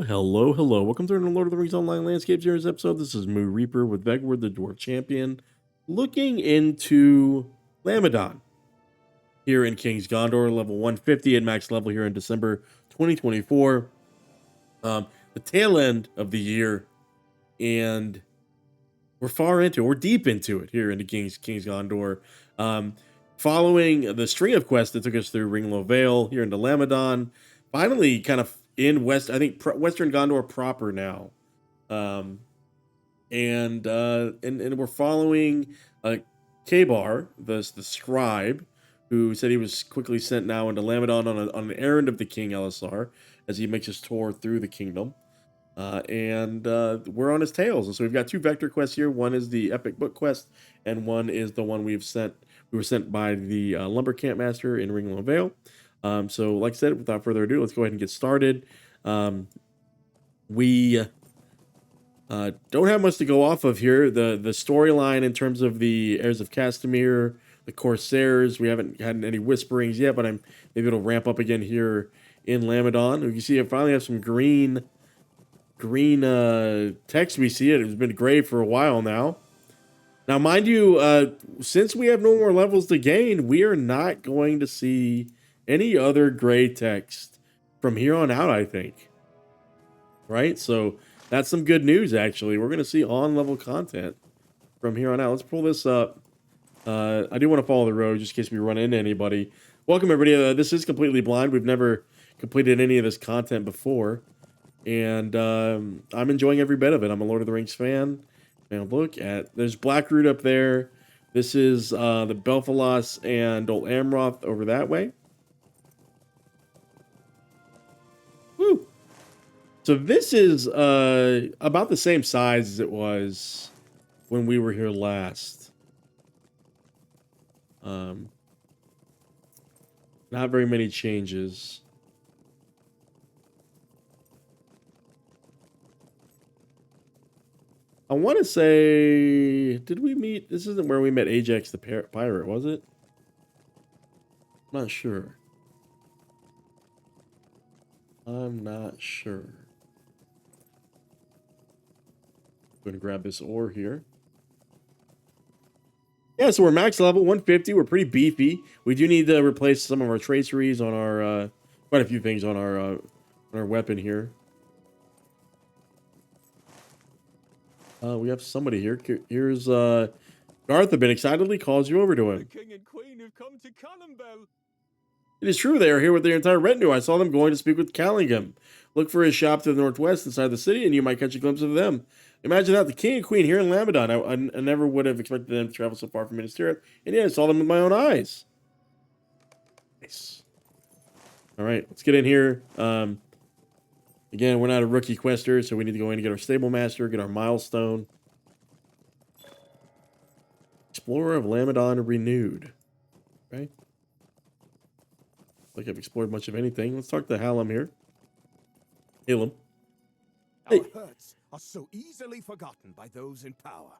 Hello. Welcome to the Lord of the Rings Online Landscape Series episode. This is Moo Reaper with Vegward, the Dwarf Champion, looking into Lamedon here in King's Gondor, level 150 at max level here in December 2024. The tail end of the year, and we're deep into it here into King's Gondor. Following the string of quests that took us through Ringlow Vale here into Lamedon, finally kind of in Western Gondor proper now, and we're following Kabar, the scribe, who said he was quickly sent now into Lamedon on an errand of the King Elisar as he makes his tour through the kingdom, and we're on his tails. And so we've got two vector quests here. One is the epic book quest, and one is the one we were sent by the lumber camp master in Ringlow Vale. So like I said, without further ado, let's go ahead and get started. We don't have much to go off of here. The storyline in terms of the heirs of Castamere, the Corsairs, we haven't had any whisperings yet, but maybe it'll ramp up again here in Lamedon. You can see I finally have some green text. We see it. It's been gray for a while now. Now, mind you, since we have no more levels to gain, we are not going to see any other gray text from here on out, I think. Right? So that's some good news, actually. We're going to see on-level content from here on out. Let's pull this up. I do want to follow the road just in case we run into anybody. Welcome, everybody. This is Completely Blind. We've never completed any of this content before, and I'm enjoying every bit of it. I'm a Lord of the Rings fan. Now look at, there's Blackroot up there. This is the Belfalos and Dol Amroth over that way. Woo! So this is about the same size as it was when we were here last. Not very many changes. I want to say, did we meet? This isn't where we met Ajax the pirate, was it? I'm not sure. I'm not sure. I'm going to grab this ore here. Yeah, so we're max level 150. We're pretty beefy. We do need to replace some of our traceries on our quite a few things on our weapon here. We have somebody here. Here's Garthabin excitedly calls you over to him. The king and queen have come to Calembel. It is true, they are here with their entire retinue. I saw them going to speak with Calembel. Look for his shop to the northwest inside the city, and you might catch a glimpse of them. Imagine that, the king and queen here in Lamedon. I never would have expected them to travel so far from Minas Tirith, and yeah, I saw them with my own eyes. Nice. All right, let's get in here. Again, we're not a rookie quester, so we need to go in and get our stable master, get our milestone. Explorer of Lamedon renewed. Okay. Like I've explored much of anything. Let's talk to Hallam here. Hallam. Our hurts are so easily forgotten by those in power.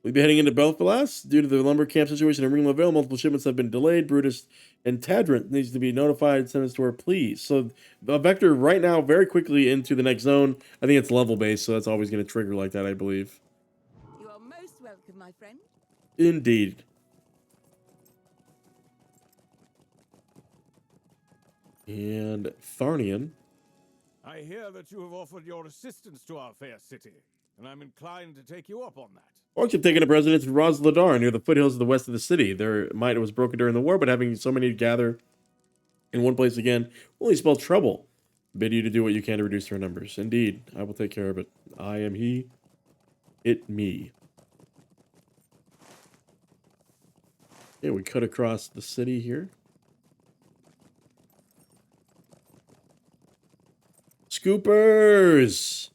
We'll be heading into Belfalos. Due to the lumber camp situation in Ringlow Vale, multiple shipments have been delayed. Brutus and Tathrendalf needs to be notified. Send us to her, please. So the vector right now, very quickly into the next zone. I think it's level based, so that's always going to trigger like that, I believe. You are most welcome, my friend. Indeed. And Tharnian. I hear that you have offered your assistance to our fair city, and I'm inclined to take you up on that. Orcs have taken up residence in Ros-Ladar near the foothills of the west of the city. Their might was broken during the war, but having so many gather in one place again will only spell trouble. Bid you to do what you can to reduce their numbers. Indeed, I will take care of it. I am he, it me. Okay, we cut across the city here. Scoopers!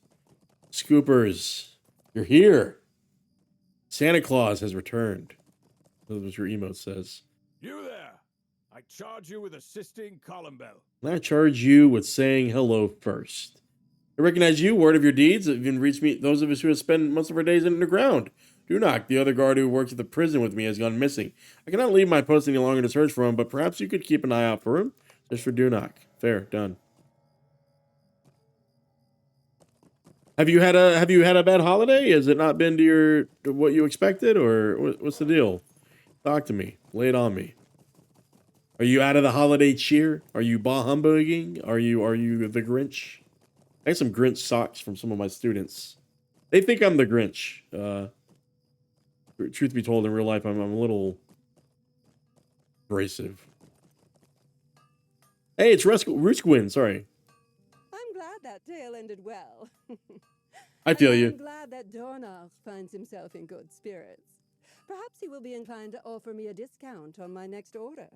Scoopers, you're here. Santa Claus has returned. That's what your emote says. You there! I charge you with assisting Calembel. And I charge you with saying hello first. I recognize you, word of your deeds, have even reached me. Those of us who have spent most of our days underground. Dunak, the other guard who works at the prison with me, has gone missing. I cannot leave my post any longer to search for him, but perhaps you could keep an eye out for him. Just for Dunak. Fair, done. Have you had a bad holiday? Has it not been to what you expected, or what's the deal? Talk to me. Lay it on me. Are you out of the holiday cheer? Are you bah humbugging? Are you the Grinch? I got some Grinch socks from some of my students. They think I'm the Grinch. Truth be told, in real life, I'm a little abrasive. Hey, it's Ruskewin. Sorry. I'm glad that tale ended well. I feel you. I'm glad that Dornach finds himself in good spirits. Perhaps he will be inclined to offer me a discount on my next order.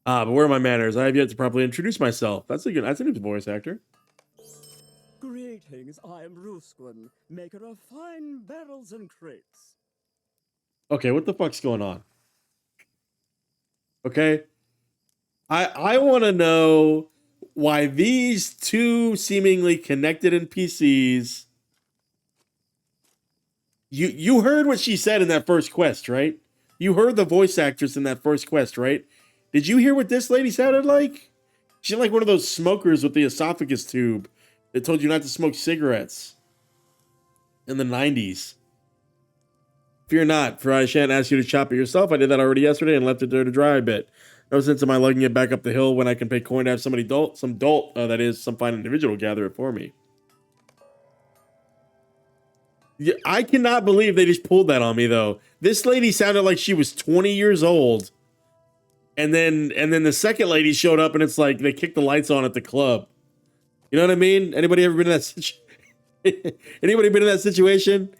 Ah, but where are my manners? I have yet to properly introduce myself. That's a new voice actor. Greetings, I am Ruskewin, maker of fine barrels and crates. Okay, what the fuck's going on? Okay. I want to know why these two seemingly connected NPCs. You heard what she said in that first quest, right? You heard the voice actress in that first quest, right? Did you hear what this lady sounded like? She's like one of those smokers with the esophagus tube that told you not to smoke cigarettes in the 90s. Fear not, for I shan't ask you to chop it yourself. I did that already yesterday and left it there to dry a bit. No sense in my lugging it back up the hill when I can pay coin to have some fine individual gather it for me. Yeah, I cannot believe they just pulled that on me, though. This lady sounded like she was 20 years old. And then the second lady showed up and it's like they kicked the lights on at the club. You know what I mean? Anybody ever been in that Anybody been in that situation?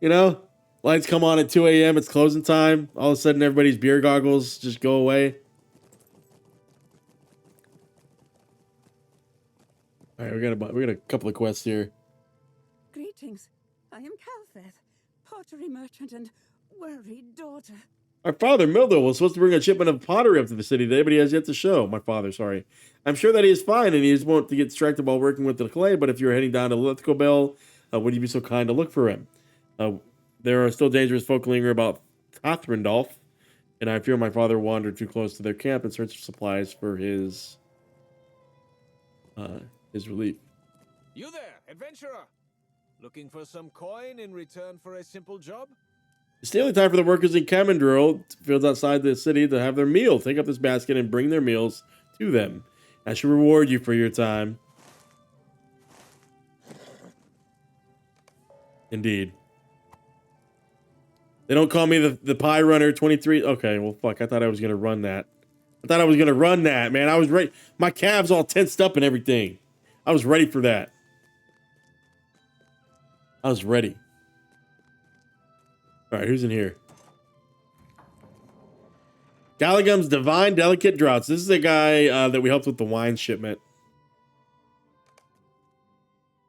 You know? Lights come on at 2 a.m. It's closing time. All of a sudden, everybody's beer goggles just go away. All right, we got a couple of quests here. Greetings. I am Calfeth, pottery merchant and worried daughter. Our father, Mildred, was supposed to bring a shipment of pottery up to the city today, but he has yet to show. My father, sorry. I'm sure that he is fine, and he just won't to get distracted while working with the clay, but if you're heading down to Lamedon, would you be so kind to look for him? There are still dangerous folk lingering about Tathrendalf, and I fear my father wandered too close to their camp in search of supplies for his relief. You there, adventurer? Looking for some coin in return for a simple job? It's daily time for the workers in Camendril, fields outside the city, to have their meal. Take up this basket and bring their meals to them. I shall reward you for your time. Indeed. They don't call me the Pie Runner 23. Okay, well, fuck. I thought I was going to run that. Man. I was ready. My calves all tensed up and everything. I was ready for that. I was ready. All right, who's in here? Galligum's Divine Delicate Draughts. This is a guy that we helped with the wine shipment.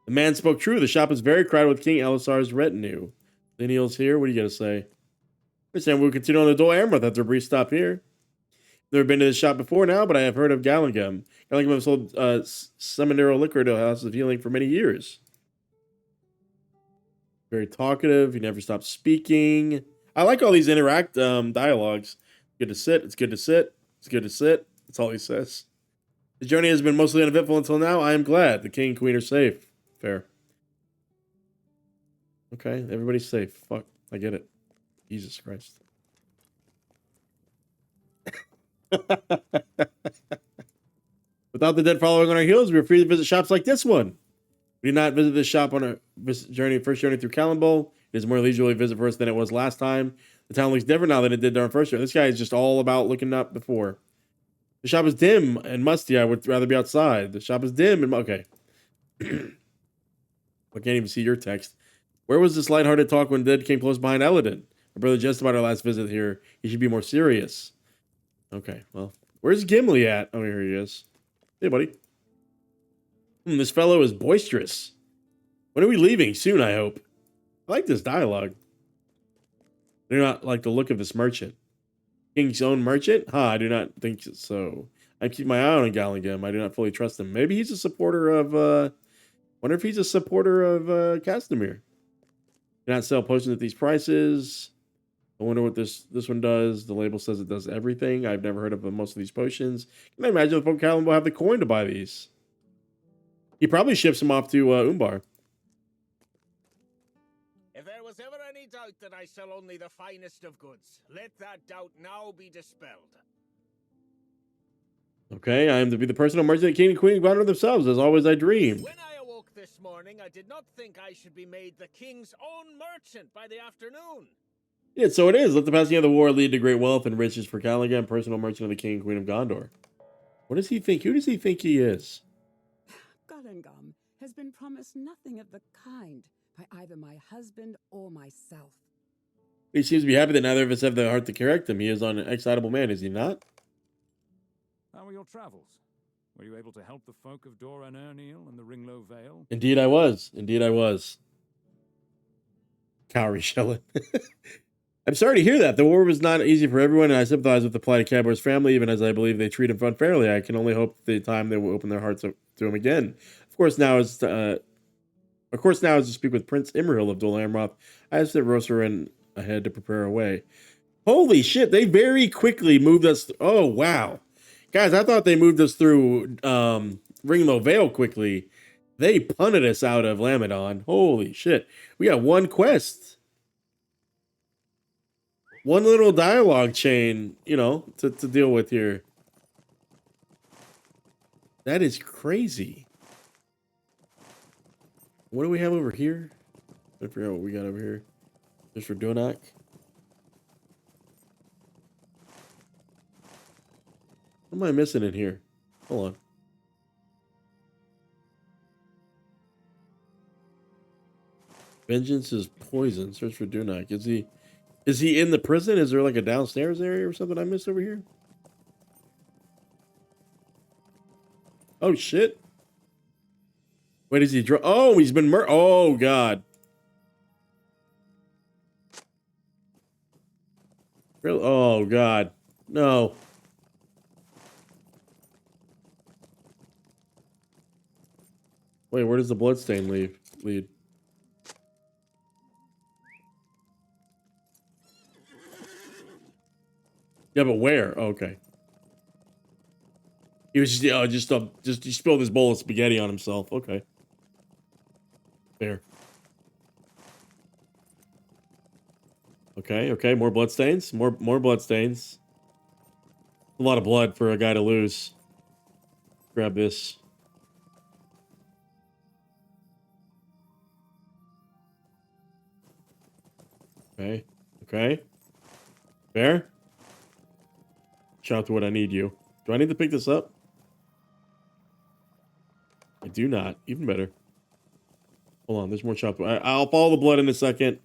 The man spoke true. The shop is very crowded with King Elisar's retinue. Lineal's here. What are you going to say? We'll continue on the Dol Amroth after a brief stop here. Never been to this shop before now, but I have heard of Gallagum. Gallagum has sold seminary liquor to House of Healing for many years. Very talkative. He never stops speaking. I like all these dialogues. Good to sit. It's good to sit. It's good to sit. That's all he says. The journey has been mostly uneventful until now. I am glad. The king and queen are safe. Fair. Okay, everybody's safe. Fuck, I get it. Jesus Christ. Without the dead following on our heels, we are free to visit shops like this one. We did not visit this shop on our first journey through Calembel. It is more leisurely visit for us than it was last time. The town looks different now than it did during our first journey. This guy is just all about looking up before. The shop is dim and musty. I would rather be outside. The shop is dim and... Okay. I can't even see your text. Where was this lighthearted talk when Dead came close behind Lamedon? My brother just about our last visit here. He should be more serious. Okay, well. Where's Gimli at? Oh, here he is. Hey, buddy. This fellow is boisterous. When are we leaving? Soon, I hope. I like this dialogue. I do not like the look of this merchant. King's own merchant? I do not think so. I keep my eye on Gallagher. I do not fully trust him. Maybe he's a supporter of, wonder if he's a supporter of, Castamere. Cannot sell potions at these prices. I wonder what this one does. The label says it does everything. I've never heard of most of these potions. Can I imagine if Calembel have the coin to buy these? He probably ships them off to Umbar. doubt that I sell only the finest of goods. Let that doubt now be dispelled. Okay, I am to be the personal merchant the king and queen of Gondor themselves, as always I dreamed. When I awoke this morning, I did not think I should be made the king's own merchant by the afternoon. Yeah, so it is. Let the passing of the war lead to great wealth and riches for Calembel, personal merchant of the king and queen of Gondor. What does he think? Who does he think he is? Calembel has been promised nothing of the kind by either my husband or myself. He seems to be happy that neither of us have the heart to correct him. He is an excitable man, is he not? How were your travels? Were you able to help the folk of Dor and Erniel and the Ringlow Vale? Indeed I was. Indeed I was. Cowrie Shellin. I'm sorry to hear that. The war was not easy for everyone, and I sympathize with the plight of Cabor's family, even as I believe they treat him unfairly. I can only hope the time they will open their hearts up to him again. Of course, now is to speak with Prince Imrahil of Dol Amroth. I asked that Rosarin ahead to prepare a way. Holy shit, they very quickly moved us. Oh, wow. Guys, I thought they moved us through Ringlow Vale quickly. They punted us out of Lamedon. Holy shit. We got one quest. One little dialogue chain, you know, to deal with here. That is crazy. What do we have over here? I forgot what we got over here. Just for Donak. What am I missing in here? Hold on. Vengeance is poison. Search for Donak. Is he in the prison? Is there like a downstairs area or something I missed over here? Oh shit. Wait, is he oh, he's been oh god. Really? Oh god. No. Wait, where does the bloodstain lead? Yeah, but where? Oh, okay. He was just he spilled his bowl of spaghetti on himself. Okay. Fair. Okay, more bloodstains. More bloodstains. A lot of blood for a guy to lose. Grab this. Okay. Fair. Shout to what I need you. Do I need to pick this up? I do not. Even better. Hold on, there's more chop. I'll follow the blood in a second.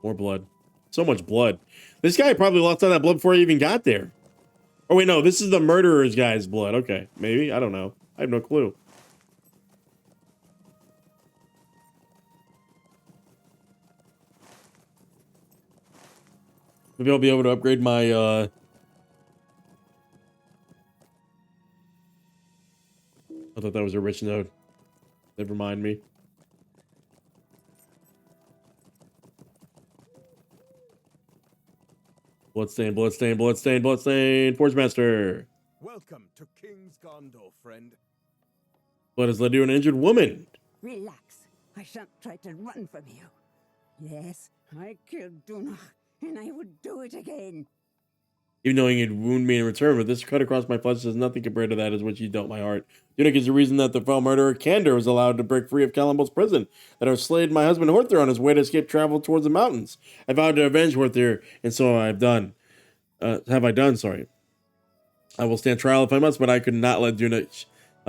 More blood. So much blood. This guy probably lost all that blood before he even got there. Oh, wait, no. This is the murderer's guy's blood. Okay. Maybe. I don't know. I have no clue. Maybe I'll be able to upgrade my, I thought that was a rich node. Never mind me. Bloodstain. Forge Master. Welcome to King's Gondor, friend. Blood has led to an injured woman. Relax. I shan't try to run from you. Yes, I killed Dunach, and I would do it again. Even knowing you'd wound me in return, but this cut across my flesh is nothing compared to that as which you dealt my heart. Eunuch is the reason that the foul murderer Candor was allowed to break free of Calembel's prison, that I slayed my husband Horther on his way to escape travel towards the mountains. I vowed to avenge Horther, and so have I done, sorry. I will stand trial if I must, but I could not let Eunuch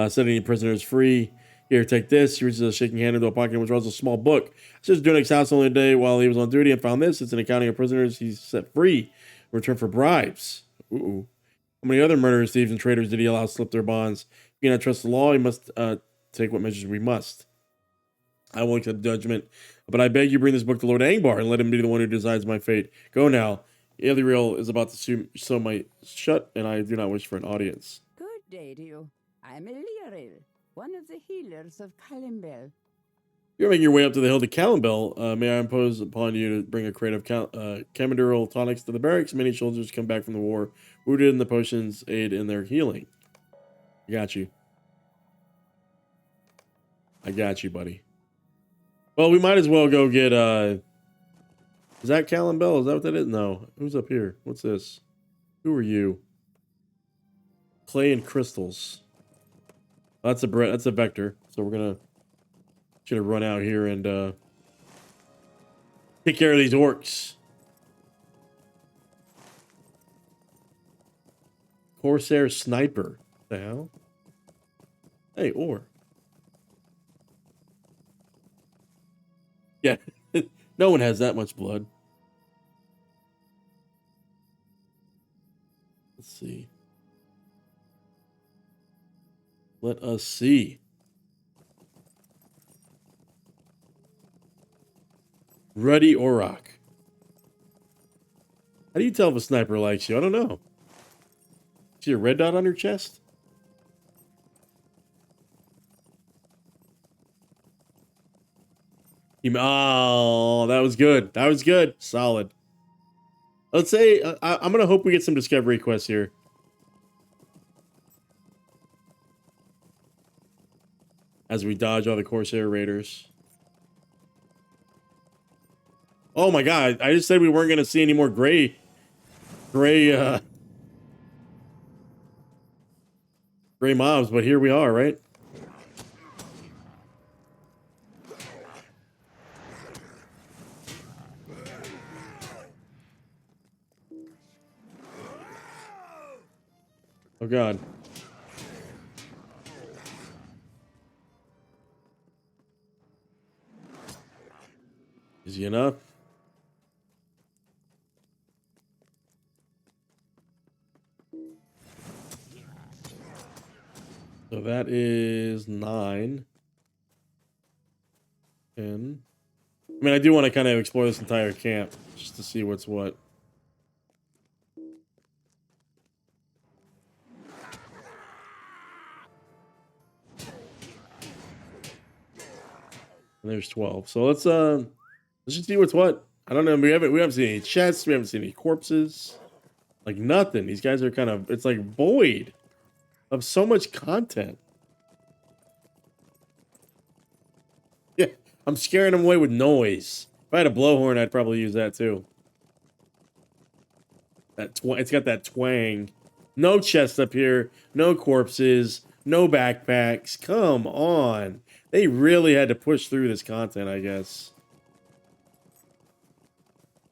set any prisoners free. Here, take this. He reaches a shaking hand into a pocket in which was a small book. I searched Eunuch's house only a day while he was on duty and found this. It's an accounting of prisoners he's set free in return for bribes. Ooh. How many other murderers, thieves, and traitors did he allow slip their bonds? If you cannot trust the law, you must take what measures we must. I will accept judgment, but I beg you bring this book to Lord Angbar and let him be the one who decides my fate. Go now. Eluriel is about to sew my shut, and I do not wish for an audience. Good day to you. I'm Eluriel, one of the healers of Calembel. You're making your way up to the hill to Calembel. May I impose upon you to bring a crate of Camedural tonics to the barracks? Many soldiers come back from the war wounded, and the potions aid in their healing. I got you. I got you, buddy. Well, we might as well go get, is that Calembel? Is that what that is? No. Who's up here? What's this? Who are you? Clay and crystals. That's a vector. So we're gonna run out here and take care of these orcs. Corsair sniper. The hell? Hey, ore. Yeah, no one has that much blood. Let's see. Let us see. Ruddy Auroch. How do you tell if a sniper likes you? I don't know. See a red dot on your chest? Oh, that was good. That was good. Solid. Let's say, I'm going to hope we get some discovery quests here. As we dodge all the Corsair raiders. Oh my god, I just said we weren't going to see any more gray mobs, but here we are, right? Oh god. Easy enough. So that is 9. 10. I mean, I do want to kind of explore this entire camp just to see what's what. And there's 12. So let's just see what's what. I don't know. We haven't seen any chests. We haven't seen any corpses. Like nothing. These guys are kind of, it's like void of so much content. Yeah, I'm scaring them away with noise. If I had a blowhorn, I'd probably use that too. It's got that twang. No chests up here. No corpses. No backpacks. Come on. They really had to push through this content, I guess.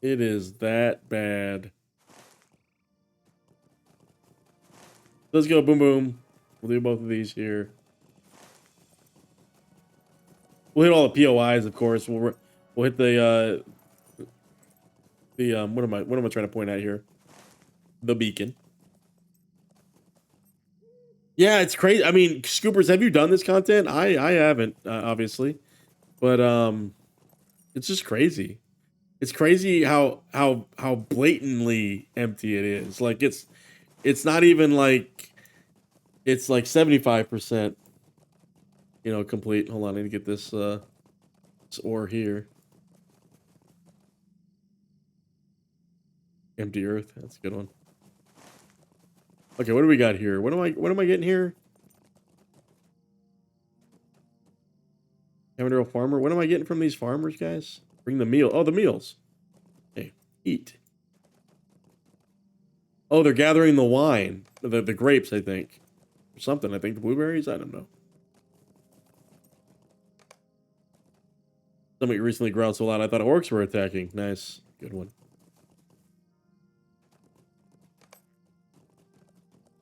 It is that bad. Let's go, boom, boom. We'll do both of these here. We'll hit all the POIs, of course. We'll hit the what am I trying to point at here? The beacon. Yeah, it's crazy. I mean, Scoopers, have you done this content? I haven't, obviously, but it's just crazy. It's crazy how blatantly empty it is. Like it's not even like it's like 75%, you know, complete. Hold on, I need to get this ore here. Empty earth. That's a good one. Okay, what do we got here? What am I getting here? Avondale farmer. What am I getting from these farmers, guys? Bring the meal. Oh, the meals. Okay, eat. Oh, they're gathering the wine. The grapes, I think. Or something, I think. The blueberries? I don't know. Somebody recently growled so loud I thought orcs were attacking. Nice. Good one.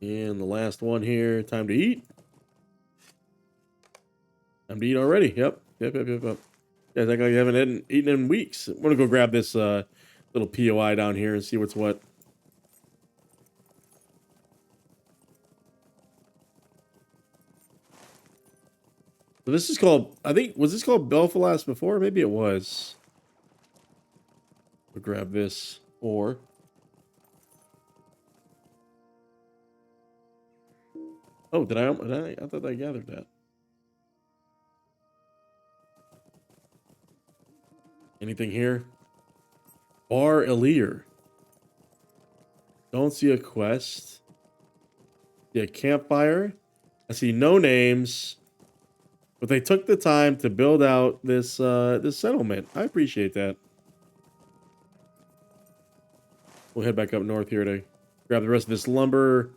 And the last one here. Time to eat. Time to eat already. Yep. Yeah, I think I haven't eaten in weeks. I'm going to go grab this little POI down here and see what's what. So this is called, I think, was this called Belfalas before? Maybe it was. We'll grab this ore. Oh, did I thought I gathered that. Anything here? Bar Elir. Don't see a quest. See a campfire. I see no names. But they took the time to build out this this settlement. I appreciate that. We'll head back up north here to grab the rest of this lumber.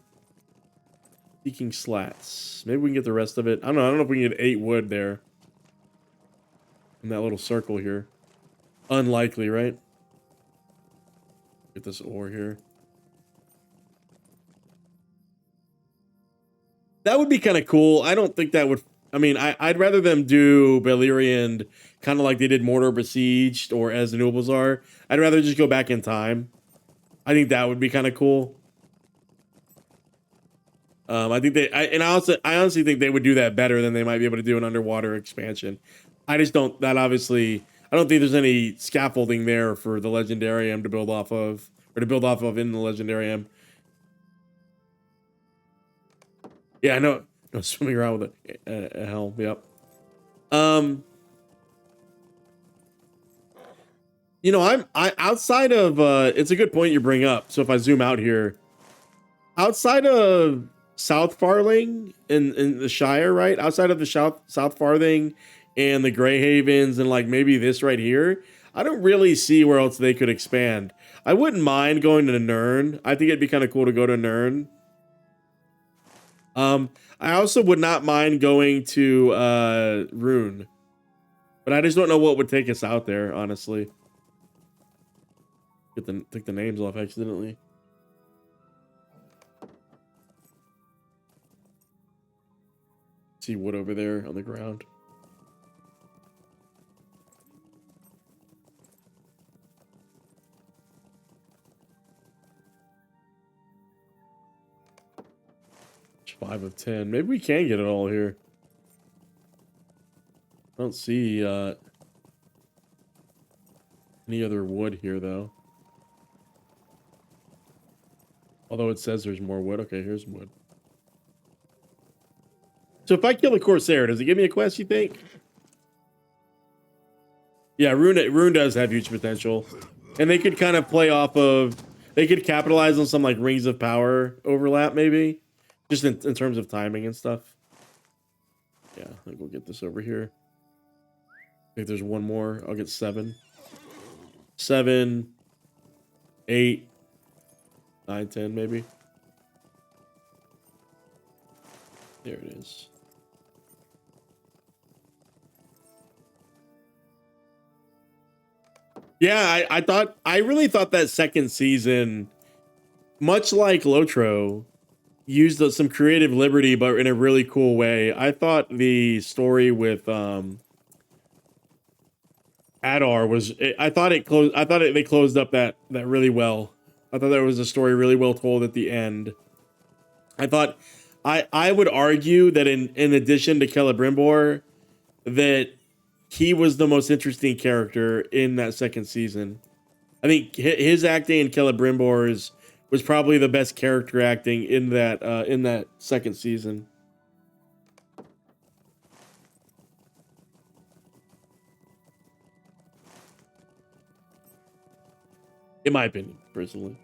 Seeking slats. Maybe we can get the rest of it. I don't know if we can get 8 wood there. In that little circle here. Unlikely, right? Get this ore here. That would be kind of cool. I don't think that would... I mean, I'd rather them do Beleriand kind of like they did Mordor Besieged or As the Nobles Are. I'd rather just go back in time. I think that would be kind of cool. I think I honestly think they would do that better than they might be able to do an underwater expansion. I just don't, I don't think there's any scaffolding there for the Legendarium to build off of, or to build off of in the Legendarium. Yeah, I know. No, swimming around with a helm. Yep. You know, I outside of it's a good point you bring up. So if I zoom out here, outside of South Farthing in the Shire, right? Outside of the South Farthing and the Grey Havens and like maybe this right here, I don't really see where else they could expand. I wouldn't mind going to Nirn. I think it'd be kind of cool to go to Nirn. I also would not mind going to Rune, but I just don't know what would take us out there, honestly. Take the names off accidentally. See wood over there on the ground. It's 5 of 10. Maybe we can get it all here. I don't see any other wood here though. Although it says there's more wood. Okay, here's wood. So if I kill a Corsair, does it give me a quest, you think? Yeah, Rune does have huge potential. And they could kind of play off of... They could capitalize on some, like, Rings of Power overlap, maybe. Just in terms of timing and stuff. Yeah, I think we'll get this over here. I think there's one more. I'll get 7. 7. 8. 9, 10, maybe. There it is. Yeah, I really thought that second season, much like LOTRO, used some creative liberty, but in a really cool way. I thought the story with Adar was, I thought they closed up that really well. I thought there was a story really well told at the end. I thought, I would argue that in addition to Celebrimbor, that he was the most interesting character in that second season. I think his acting in Celebrimbor's was probably the best character acting in that second season. In my opinion, personally.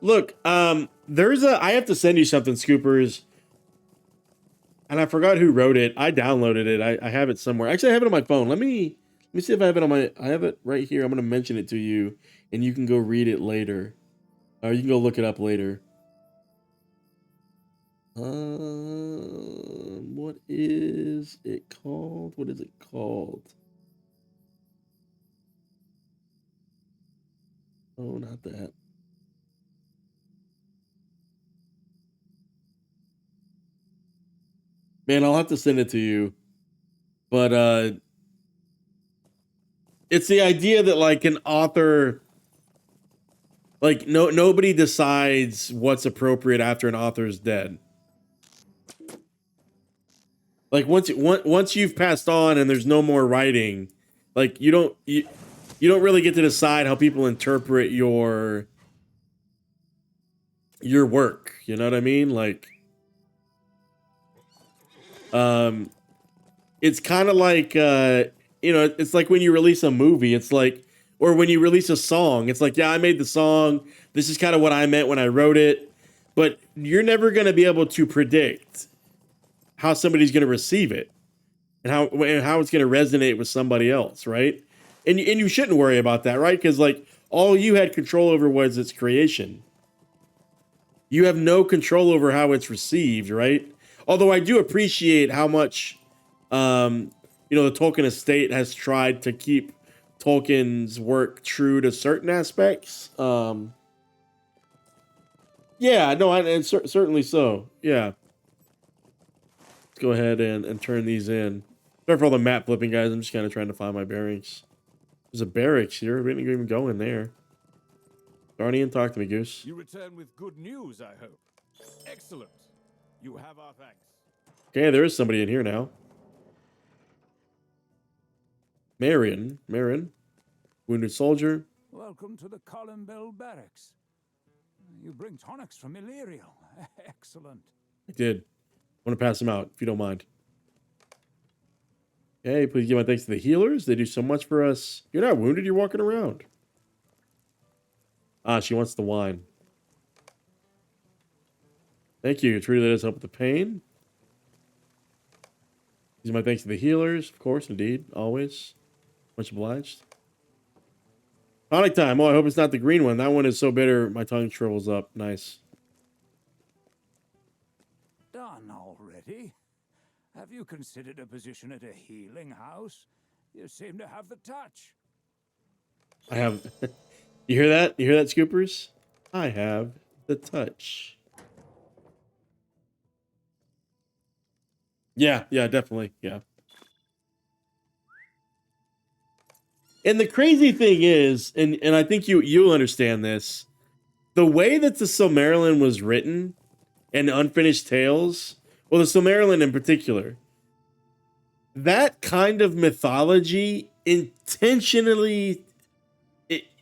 Look, I have to send you something, Scoopers. And I forgot who wrote it. I downloaded it. I have it somewhere. Actually, I have it on my phone. Let me see if I have it on I have it right here. I'm going to mention it to you, and you can go read it later. Or you can go look it up later. What is it called? What is it called? Oh, not that. Man, I'll have to send it to you. But it's the idea that like an author, like nobody decides what's appropriate after an author's dead. Like once you've passed on and there's no more writing, like you don't really get to decide how people interpret your work. You know what I mean? Like, it's kind of like you know, it's like when you release a movie, it's like, or when you release a song, it's like, yeah, I made the song. This is kind of what I meant when I wrote it. But you're never going to be able to predict how somebody's going to receive it and how it's going to resonate with somebody else, right? And you shouldn't worry about that, right? Because like all you had control over was its creation. You have no control over how it's received, right? Although I do appreciate how much, you know, the Tolkien estate has tried to keep Tolkien's work true to certain aspects. Yeah, no, and certainly so. Yeah. Let's go ahead and turn these in. Sorry for all the map flipping, guys. I'm just kind of trying to find my bearings. There's a barracks here. We didn't even go in there. Darnian, talk to me, Goose. You return with good news, I hope. Excellent. You have our thanks. Okay, there is somebody in here now. Marion, wounded soldier. Welcome to the Calembel barracks. You bring tonics from Illyrio. Excellent. I did. I want to pass them out, if you don't mind. Okay, please give my thanks to the healers. They do so much for us. You're not wounded, you're walking around. Ah, she wants the wine. Thank you. It truly does help with the pain. These are my thanks to the healers. Of course, indeed. Always. Much obliged. Tonic time. Oh, I hope it's not the green one. That one is so bitter, my tongue shrivels up. Nice. Done already? Have you considered a position at a healing house? You seem to have the touch. I have... You hear that? You hear that, Scoopers? I have the touch. Yeah, definitely. Yeah. And the crazy thing is, and I think you'll understand this, the way that the Silmarillion was written and Unfinished Tales, well, the Silmarillion in particular, that kind of mythology intentionally,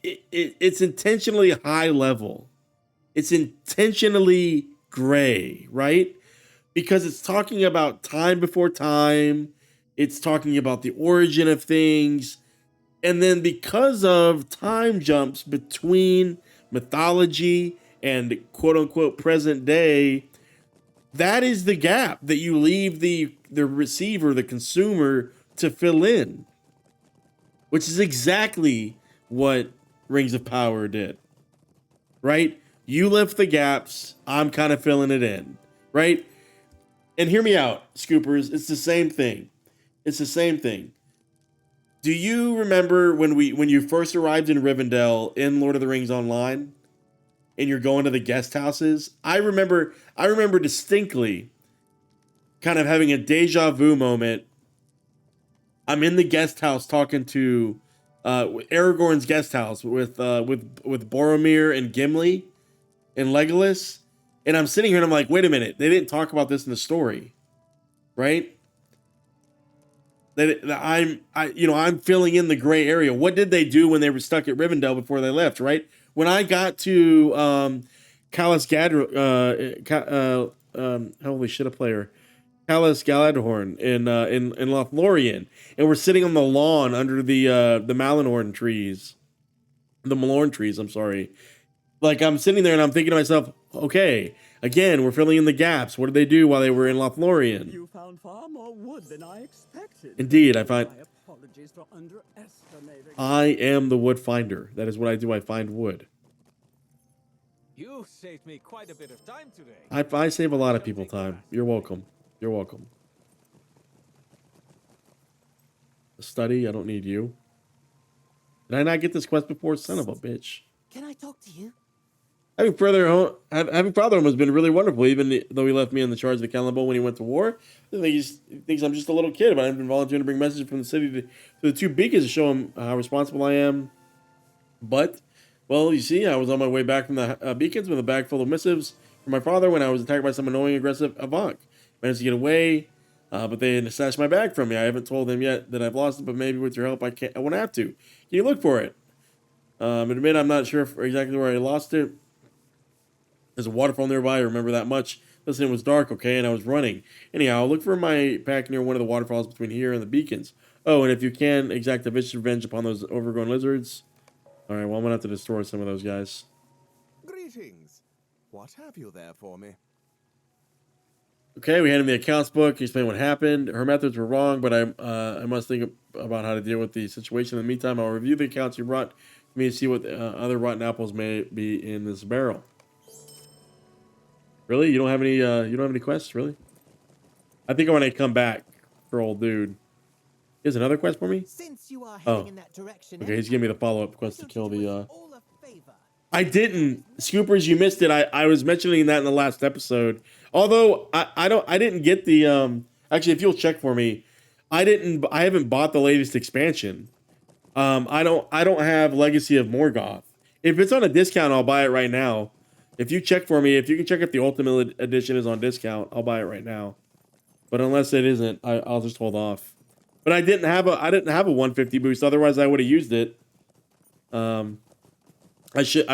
it's intentionally high level. It's intentionally gray, right? Because it's talking about time before time. It's talking about the origin of things. And then because of time jumps between mythology and quote unquote present day, that is the gap that you leave the receiver, the consumer, to fill in. Which is exactly what Rings of Power did. Right? You left the gaps, I'm kind of filling it in. Right? And hear me out, Scoopers, it's the same thing. It's the same thing. Do you remember when you first arrived in Rivendell in Lord of the Rings Online and you're going to the guest houses? I remember distinctly kind of having a deja vu moment. I'm in the guest house talking to Aragorn's guest house with Boromir and Gimli and Legolas, and I'm sitting here and I'm like, wait a minute, they didn't talk about this in the story, right? I'm filling in the gray area. What did they do when they were stuck at Rivendell before they left, right? When I got to Callus holy shit, a player. Callus Galadhorn in Lothlorien, and we're sitting on the lawn under the Malorn trees. The Malorn trees, I'm sorry. Like, I'm sitting there and I'm thinking to myself, okay, again, we're filling in the gaps. What did they do while they were in Lothlorien? You found far more wood than I expected. Indeed, I find... My apologies for underestimating. I am the wood finder. That is what I do. I find wood. You saved me quite a bit of time today. I save a lot of people time. You're welcome. You're welcome. A study, I don't need you. Did I not get this quest before? Son of a bitch. Can I talk to you? Having Father Home has been really wonderful, even though he left me in the charge of the Calembel when he went to war. I think he thinks I'm just a little kid, but I've been volunteering to bring messages from the city to the two beacons to show him how responsible I am. But, well, you see, I was on my way back from the beacons with a bag full of missives from my father when I was attacked by some annoying, aggressive avanc. Managed to get away, but they snatched my bag from me. I haven't told them yet that I've lost it, but maybe with your help, I won't have to. Can you look for it? Admit I'm not sure exactly where I lost it. There's a waterfall nearby, I remember that much. Listen, it was dark, okay, and I was running. Anyhow, look for my pack near one of the waterfalls between here and the beacons. Oh, and if you can, exact a vicious revenge upon those overgrown lizards. Alright, well, I'm gonna have to destroy some of those guys. Greetings. What have you there for me? Okay, we had in the accounts book, explain what happened. Her methods were wrong, but I must think about how to deal with the situation. In the meantime, I'll review the accounts you brought me to see what other rotten apples may be in this barrel. Really? You don't have any? You don't have any quests, really? I think I want to come back for old dude. Here's another quest for me. Since you are heading in that direction, Okay, he's giving me the follow-up quest to kill the. all a favor. I didn't, Scoopers. You missed it. I was mentioning that in the last episode. Although I didn't get the Actually, if you'll check for me, I haven't bought the latest expansion. I don't have Legacy of Morgoth. If it's on a discount, I'll buy it right now. If you check for me, if you can check if the Ultimate Edition is on discount, I'll buy it right now. But unless it isn't, I'll just hold off. But I didn't have a 150 boost. Otherwise, I would have used it. I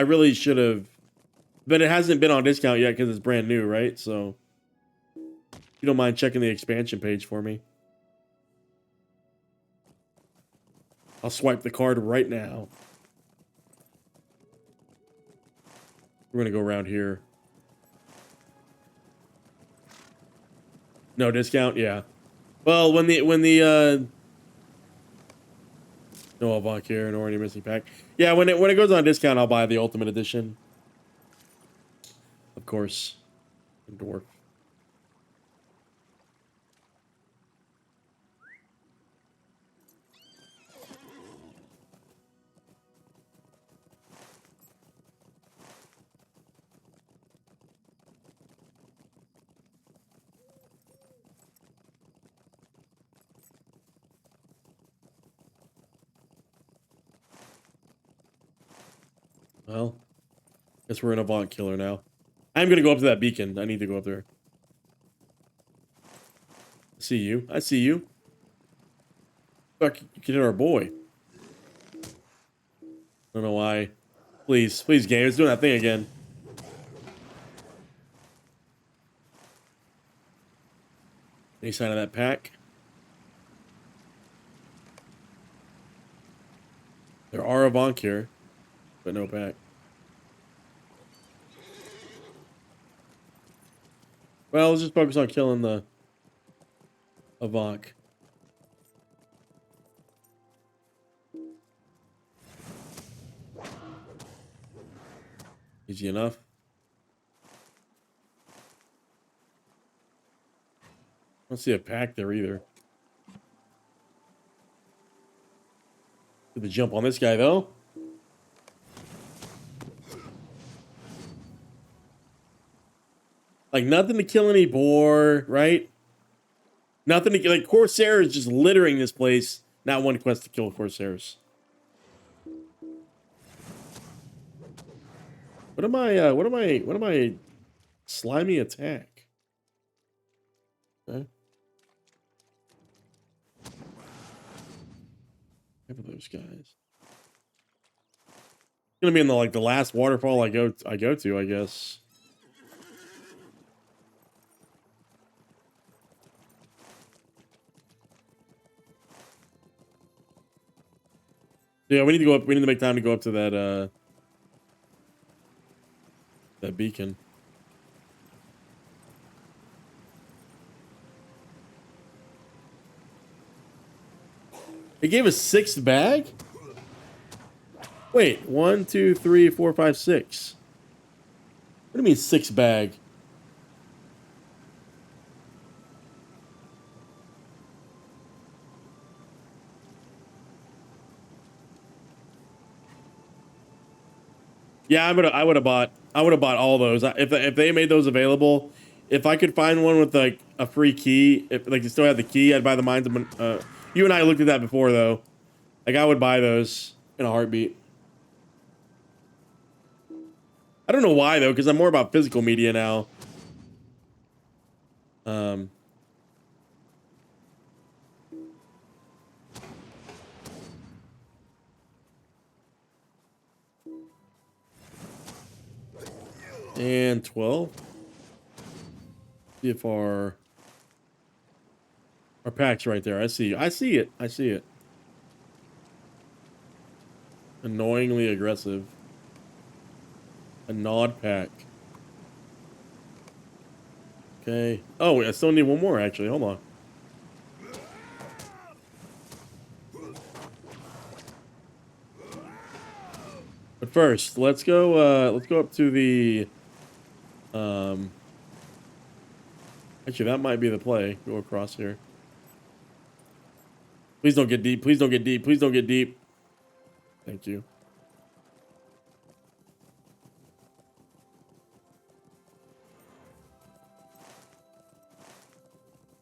really should have. But it hasn't been on discount yet because it's brand new, right? So, if you don't mind checking the expansion page for me, I'll swipe the card right now. We're gonna go around here. No discount, yeah. Well, when the no avanc here, nor any missing pack. Yeah, when it goes on discount, I'll buy the Ultimate Edition. Of course, dwarf. Well, guess we're an Avant killer now. I'm gonna go up to that beacon. I need to go up there. I see you. I see you. Fuck, you can hit our boy. I don't know why. Please, please, game. It's doing that thing again. Any sign of that pack? There are Avant here, but no pack. Well, let's just focus on killing the Avanc. Easy enough. I don't see a pack there either. Did the jump on this guy though? Like nothing to kill any boar, right? Nothing to like Corsair is just littering this place. Not one quest to kill Corsairs. What am I slimy attack? Okay. Look at those guys. It's gonna be in the last waterfall I go to, I guess. Yeah, we need to go up. We need to make time to go up to that that beacon. It gave us 6th bag? Wait, 1, 2, 3, 4, 5, 6. What do you mean 6 bag? Yeah, I would have bought all those. If they made those available, if I could find one with like a free key, if like you still had the key, I'd buy the mines. You and I looked at that before though. Like I would buy those in a heartbeat. I don't know why though, because I'm more about physical media now. And 12. See if our pack's right there. I see it. I see it. Annoyingly aggressive. A nod pack. Okay. Oh, I still need one more actually. Hold on. But first, let's go up to the actually that might be the play. Go across here. Please don't get deep. Please don't get deep. Please don't get deep. Thank you.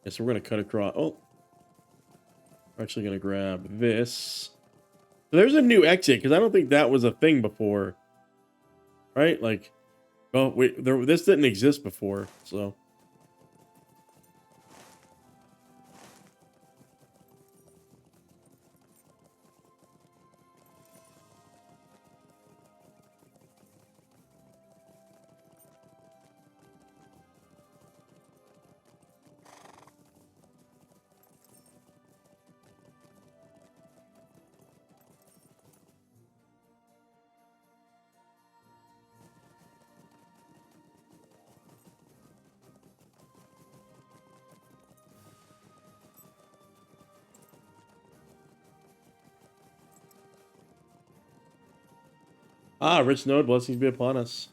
Yes, we're gonna cut across. Oh, we're actually gonna grab this. So there's a new exit because I don't think that was a thing before, right? Like, oh wait, this didn't exist before, so. Ah, rich node, blessings be upon us.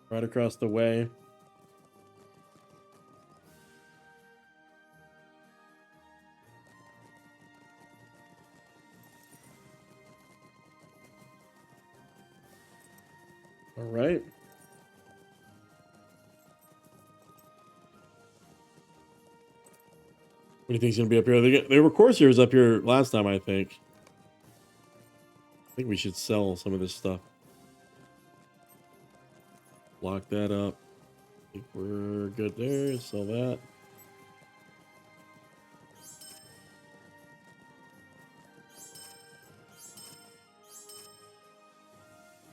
Right across the way. All right. What do you think's gonna be up here? There were Corsairs up here last time, I think. I think we should sell some of this stuff. Lock that up. I think we're good there. Sell that.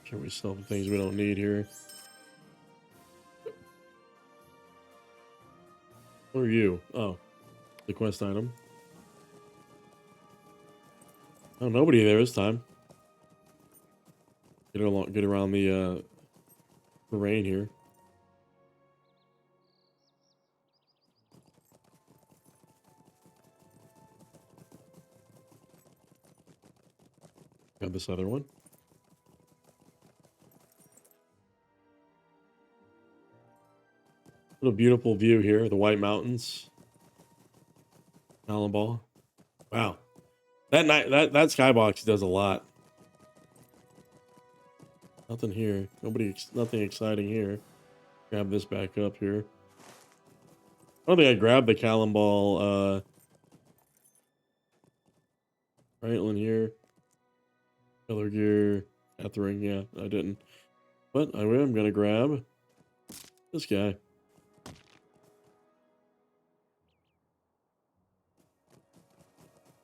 Can we sell the things we don't need here? What are you? Oh, the quest item. Oh, nobody there this time. Get around the terrain here. Got this other one. What a beautiful view here. The White Mountains. Calembel. Wow. That skybox does a lot. Nothing here. Nothing exciting here. Grab this back up here. I don't think I grabbed the Calembel right in here. Color gear. Tathrendalf. Yeah, I didn't. But I am gonna grab this guy.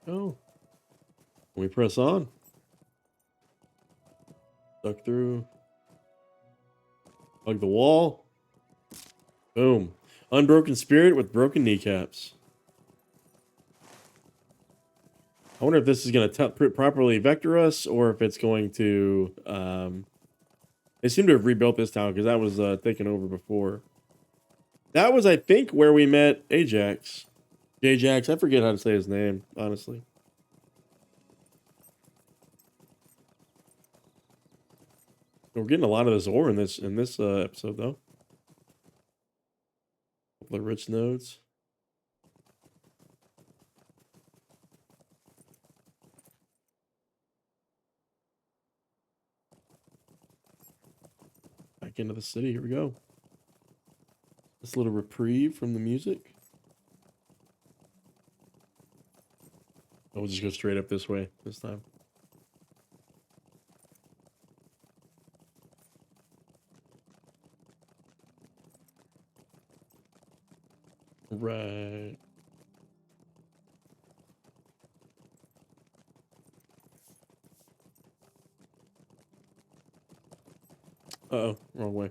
Oh. We press on. Duck through. Hug the wall. Boom. Unbroken spirit with broken kneecaps. I wonder if this is going to properly vector us or if it's going to... they seem to have rebuilt this town because that was taken over before. That was, I think, where we met Ajax. Ajax, I forget how to say his name, honestly. We're getting a lot of this ore in this episode, though. The rich nodes. Back into the city. Here we go. This little reprieve from the music. We'll just go straight up this way this time. Right. Uh-oh, wrong way.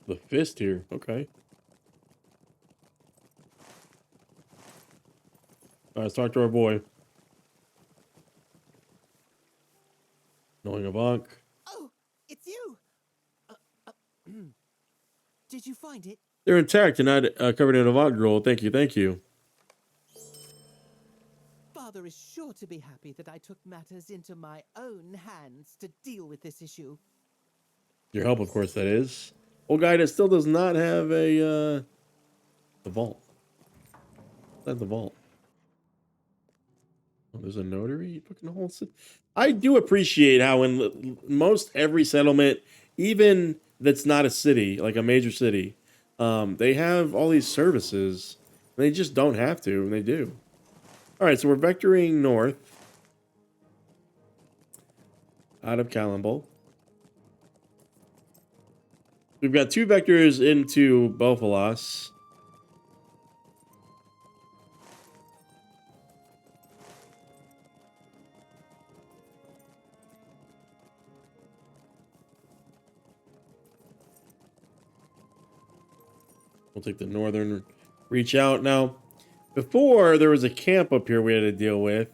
The fist here. Okay. All right, let's talk to our boy. Knowing avanc. Oh, it's you. Did you find it? They're intact and not covered in avanc roll. Thank you, thank you. Father is sure to be happy that I took matters into my own hands to deal with this issue. Your help, of course, that is. Old guy that still does not have a the vault. That's the vault. Oh, there's a notary. Fucking whole. I do appreciate how in most every settlement, even that's not a city, like a major city, they have all these services. They just don't have to, and they do. All right, so we're vectoring north out of Calembel. We've got 2 vectors into Bofalas. We'll take the northern reach out. Now, before there was a camp up here we had to deal with.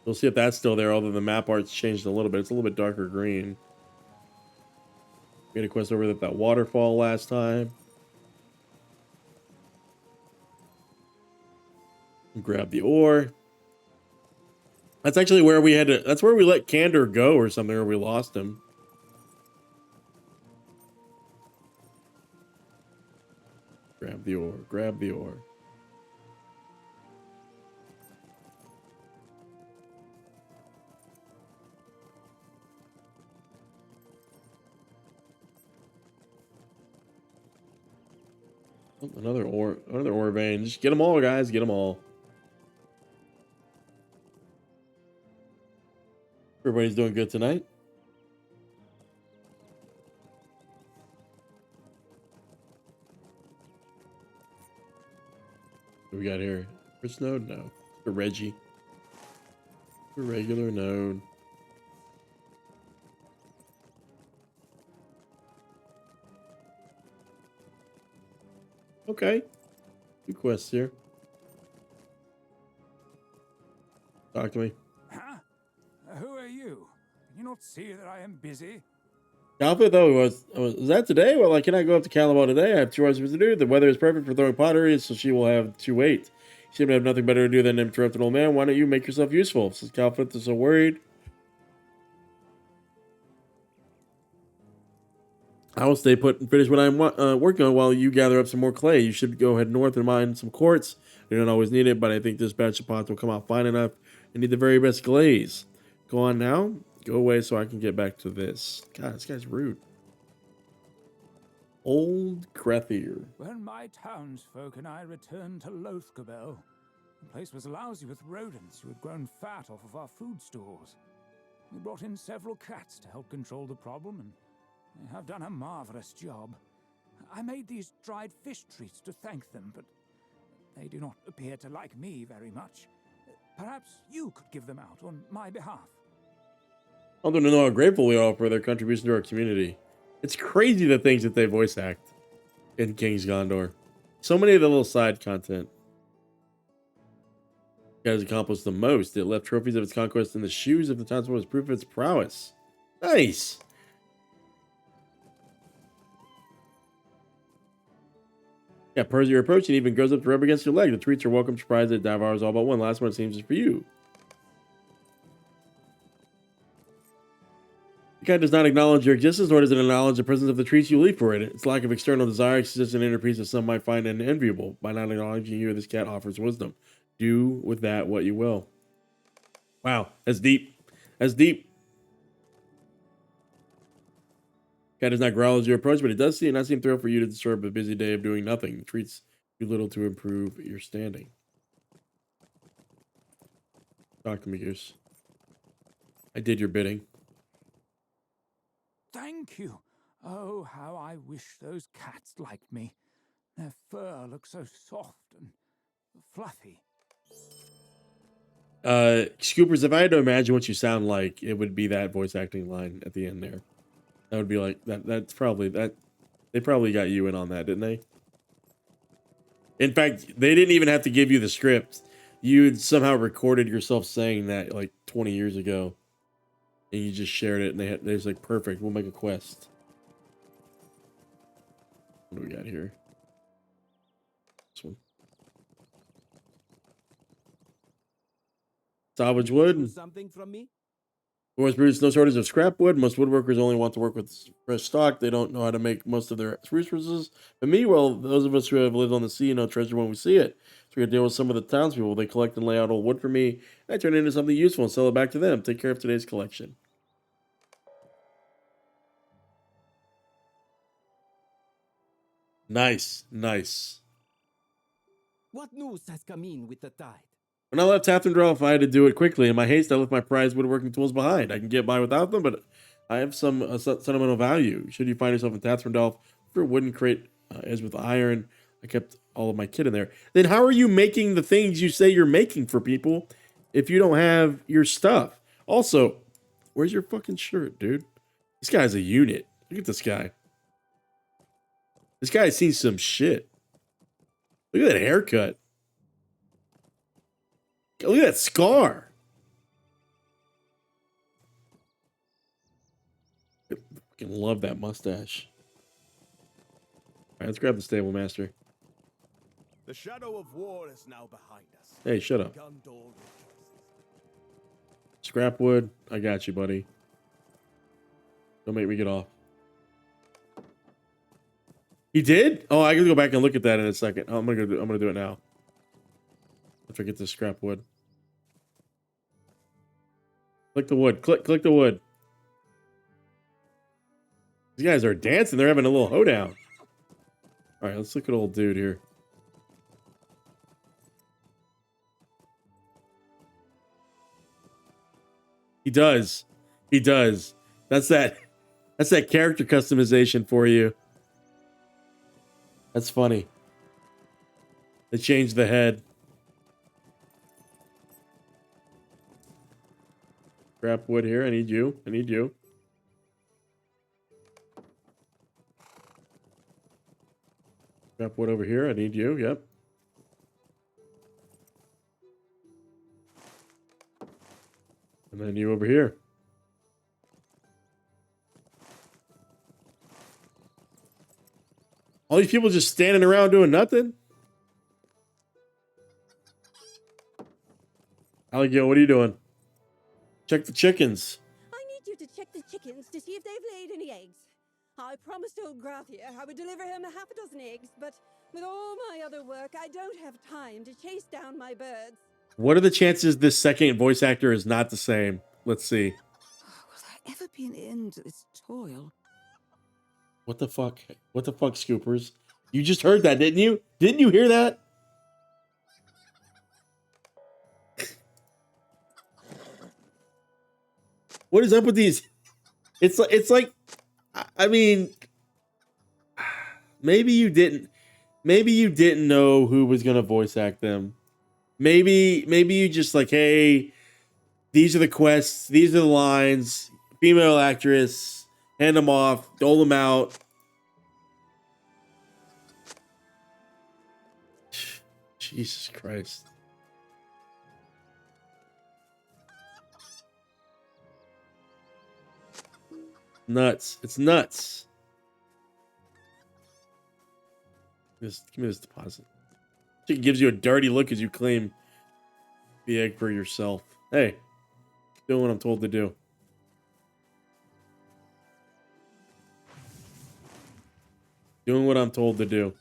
We'll see if that's still there, although the map art's changed a little bit. It's a little bit darker green. We had a quest over at that waterfall last time. Grab the ore. That's actually where we had to... That's where we let Candor go or something, or we lost him. Grab the ore. Grab the ore. Oh, another ore vein. Just get them all, guys. Get them all. Everybody's doing good tonight. What we got here? Which node? No. A Reggie. A regular node. Okay. Good quests here. Talk to me. Huh? Who are you? Can you not see that I am busy? Alpha, though, was that today? Well, I cannot go up to Calembel today. I have 2 hours to do. The weather is perfect for throwing pottery, so she will have to wait. You seem to have nothing better to do than interrupt an old man. Why don't you make yourself useful? Since Calfith is so worried. I will stay put and finish what I'm working on while you gather up some more clay. You should go head north and mine some quartz. You don't always need it, but I think this batch of pots will come out fine enough. I need the very best glaze. Go on now. Go away so I can get back to this. God, this guy's rude. Old Krethier. When my townsfolk and I returned to Lothgobel, the place was lousy with rodents who had grown fat off of our food stores. We brought in several cats to help control the problem, and they have done a marvelous job. I made these dried fish treats to thank them, but they do not appear to like me very much. Perhaps you could give them out on my behalf. I want them to know how grateful we are for their contribution to our community. It's crazy the things that they voice act in King's Gondor. So many of the little side content. It has accomplished the most. It left trophies of its conquest in the shoes of the townsfolk as proof of its prowess. Nice! Yeah, purrs your approach and even goes up to rub against your leg. The treats are welcome surprise that devours all but one. Last one, it seems, is for you. The cat does not acknowledge your existence, nor does it acknowledge the presence of the treats you leave for it. Its lack of external desire exists an inner peace that some might find enviable. By not acknowledging you, this cat offers wisdom. Do with that what you will. Wow, that's deep. That's deep. Cat does not growl as you approach, but it does not seem thrilled for you to disturb a busy day of doing nothing. It treats too little to improve your standing. Talk to me, Goose. I did your bidding. Thank you. Oh, how I wish those cats liked me. Their fur looks so soft and fluffy. Scoopers, if I had to imagine what you sound like, it would be that voice acting line at the end there. That would be like that. That's probably that. They probably got you in on that, didn't they? In fact, they didn't even have to give you the script. You somehow recorded yourself saying that like 20 years ago, and you just shared it. And they was like, perfect. We'll make a quest. What do we got here? This one. Salvage wood. Something from me? Wars produce no shortage of scrap wood. Most woodworkers only want to work with fresh stock. They don't know how to make most of their resources. But me, well, those of us who have lived on the sea know treasure when we see it. So we gotta deal with some of the townspeople. They collect and lay out old wood for me. And I turn it into something useful and sell it back to them. Take care of today's collection. Nice, nice. What news has come in with the tide? When I left Tathrendalf, I had to do it quickly. In my haste, I left my prized woodworking tools behind. I can get by without them, but I have some sentimental value. Should you find yourself in Tathrendalf for a wooden crate, as with iron, I kept all of my kit in there. Then how are you making the things you say you're making for people if you don't have your stuff? Also, where's your fucking shirt, dude? This guy's a unit. Look at this guy. This guy's seen some shit. Look at that haircut. Look at that scar. I fucking love that mustache. All right, let's grab the stable master. The shadow of war is now behind us. Hey, shut up. Gondor rejoices. Scrap wood. I got you, buddy. Don't make me get off. He did? Oh, I can go back and look at that in a second. Oh, I'm gonna do it now. After I get this scrap wood. Click the wood. Click the wood. These guys are dancing. They're having a little hoedown. All right, let's look at old dude here. He does. He does. That's that character customization for you. That's funny. They changed the head. Scrap wood here. I need you. I need you. Scrap wood over here. I need you. Yep. And then you over here. All these people just standing around doing nothing. Aligio, what are you doing? Check the chickens. I need you to check the chickens to see if they've laid any eggs. I promised old Grathia I would deliver him a half a dozen eggs, but with all my other work, I don't have time to chase down my birds. What are the chances this second voice actor is not the same? Let's see. Will there ever be an end to this toil? What the fuck? What the fuck, Scoopers? You just heard that, didn't you? Didn't you hear that? What is up with these? It's like, I mean, maybe you didn't know who was gonna voice act them. Maybe you just like, hey, these are the quests, these are the lines, female actress, hand them off, dole them out. Jesus Christ. Nuts. It's nuts. Just give me this deposit. It gives you a dirty look as you claim the egg for yourself. Hey, doing what I'm told to do. Doing what I'm told to do.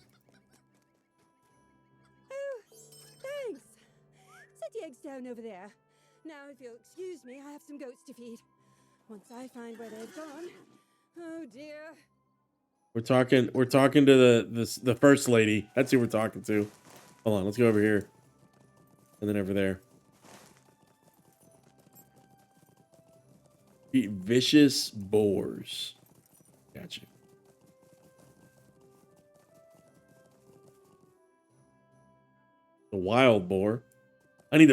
Oh, thanks. Set the eggs down over there. Now, if you'll excuse me, I have some goats to feed. Once I find where they've gone, oh dear. We're talking to the first lady. That's who we're talking to. Hold on, let's go over here. And then over there. Eat vicious boars. Gotcha. The wild boar. I need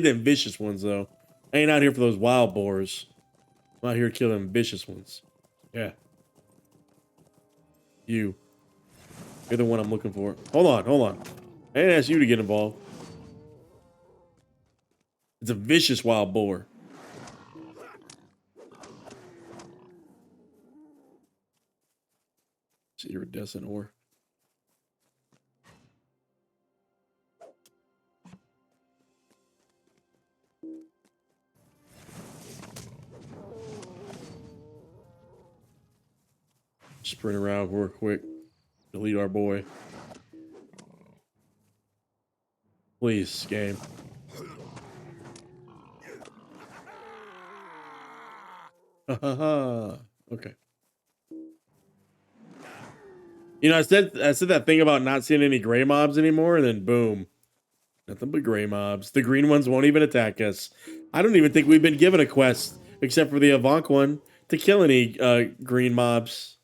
them vicious ones though. I ain't out here for those wild boars. I'm out here killing vicious ones. Yeah. You. You're the one I'm looking for. Hold on, hold on. I didn't ask you to get involved. It's a vicious wild boar. It's iridescent ore. Sprint around real quick. Delete our boy. Please, game. Okay. You know, I said that thing about not seeing any gray mobs anymore, and then boom. Nothing but gray mobs. The green ones won't even attack us. I don't even think we've been given a quest, except for the avanc one, to kill any green mobs.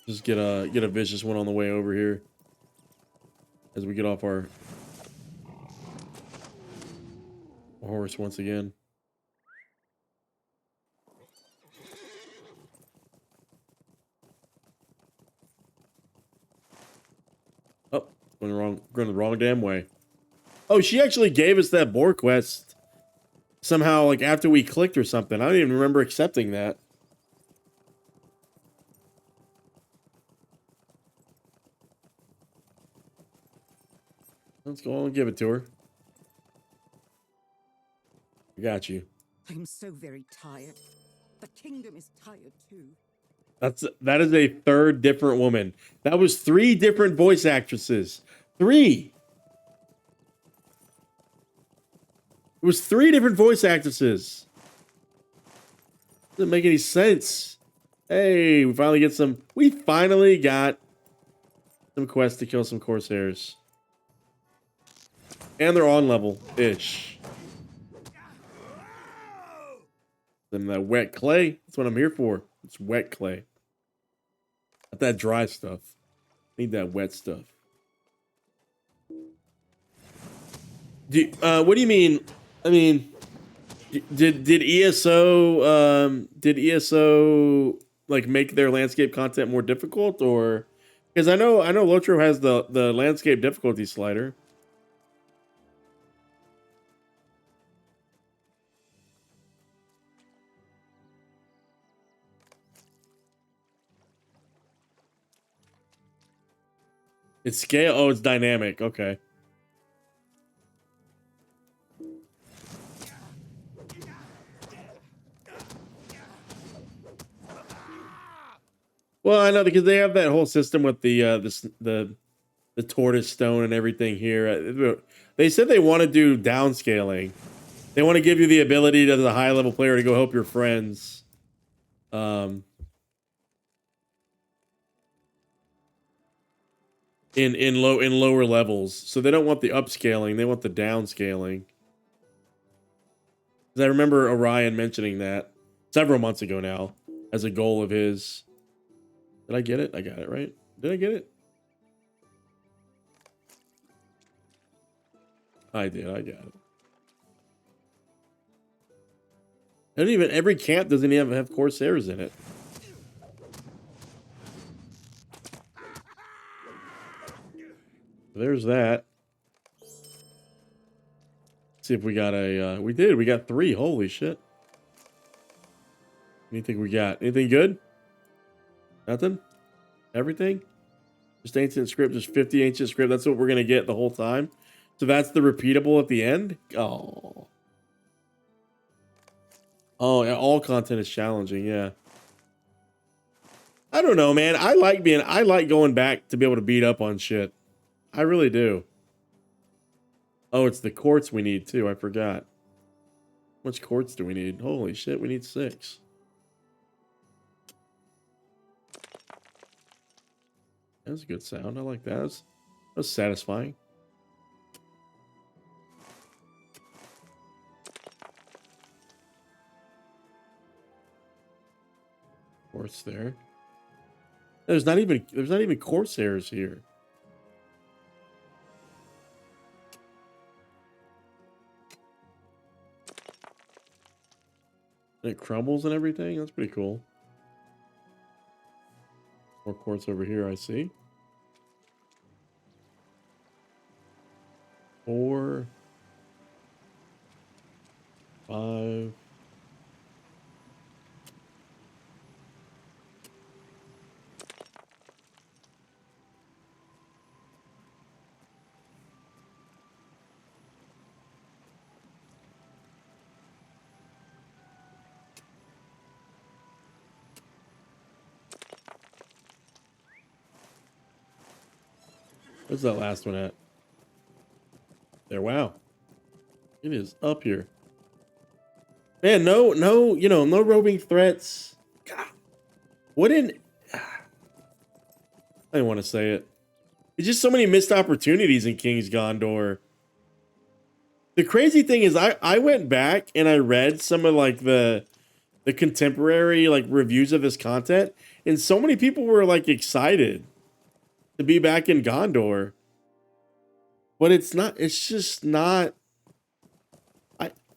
Just get a vicious one on the way over here. As we get off our horse once again. Oh, going the wrong damn way. Oh, she actually gave us that boar quest somehow, like after we clicked or something. I don't even remember accepting that. Let's go on and give it to her. I got you. I'm so very tired. The kingdom is tired too. That is a third different woman. That was 3 different voice actresses. 3. It was 3 different voice actresses. Doesn't make any sense. Hey, we finally got some quests to kill some Corsairs. And they're on level-ish. Then that wet clay. That's what I'm here for. It's wet clay. Not that dry stuff. Need that wet stuff. What do you mean? I mean, did ESO like make their landscape content more difficult, or because I know LOTRO has the landscape difficulty slider. It's scale. Oh, it's dynamic. Okay. Well, I know because they have that whole system with the tortoise stone and everything here. They said they want to do downscaling. They want to give you the ability as a high level player to go help your friends. In lower levels. So they don't want the upscaling, they want the downscaling. Because I remember Orion mentioning that several months ago now as a goal of his. Did I get it? I got it, right? Did I get it? I did, I got it. I don't even, every camp doesn't even have Corsairs in it. There's that. Let's see if we got a, we got 3, holy shit. Anything we got? Anything good? Nothing? Everything? Just ancient script, just 50 ancient script, that's what we're gonna get the whole time? So that's the repeatable at the end? Oh. Oh, yeah, all content is challenging, yeah. I don't know, man. I like going back to be able to beat up on shit. I really do. Oh, it's the quartz we need too. I forgot. How much quartz do we need? Holy shit, we need 6. That was a good sound. I like that. That was satisfying. Quartz there. There's not even Corsairs here. And it crumbles and everything. That's pretty cool. More quartz over here, I see. 4, 5. Where's that last one at? There, wow. It is up here. Man, no, no roving threats. God, wouldn't... I didn't want to say it. There's just so many missed opportunities in King's Gondor. The crazy thing is I went back and I read some of like the contemporary like reviews of this content, and so many people were like excited to be back in Gondor. But it's just not.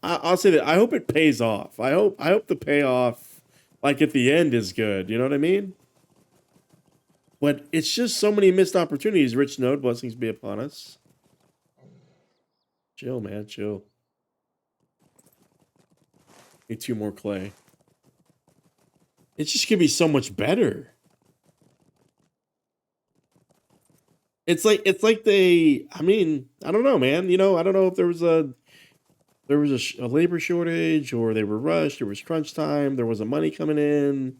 I'll say that I hope it pays off. I hope the payoff like at the end is good. You know what I mean? But it's just so many missed opportunities. Rich node, blessings be upon us. Chill, man, chill. Need 2 more clay. It just could be so much better. It's like they. I mean, I don't know, man. You know, I don't know if there was a labor shortage or they were rushed. There was crunch time. There wasn't money coming in.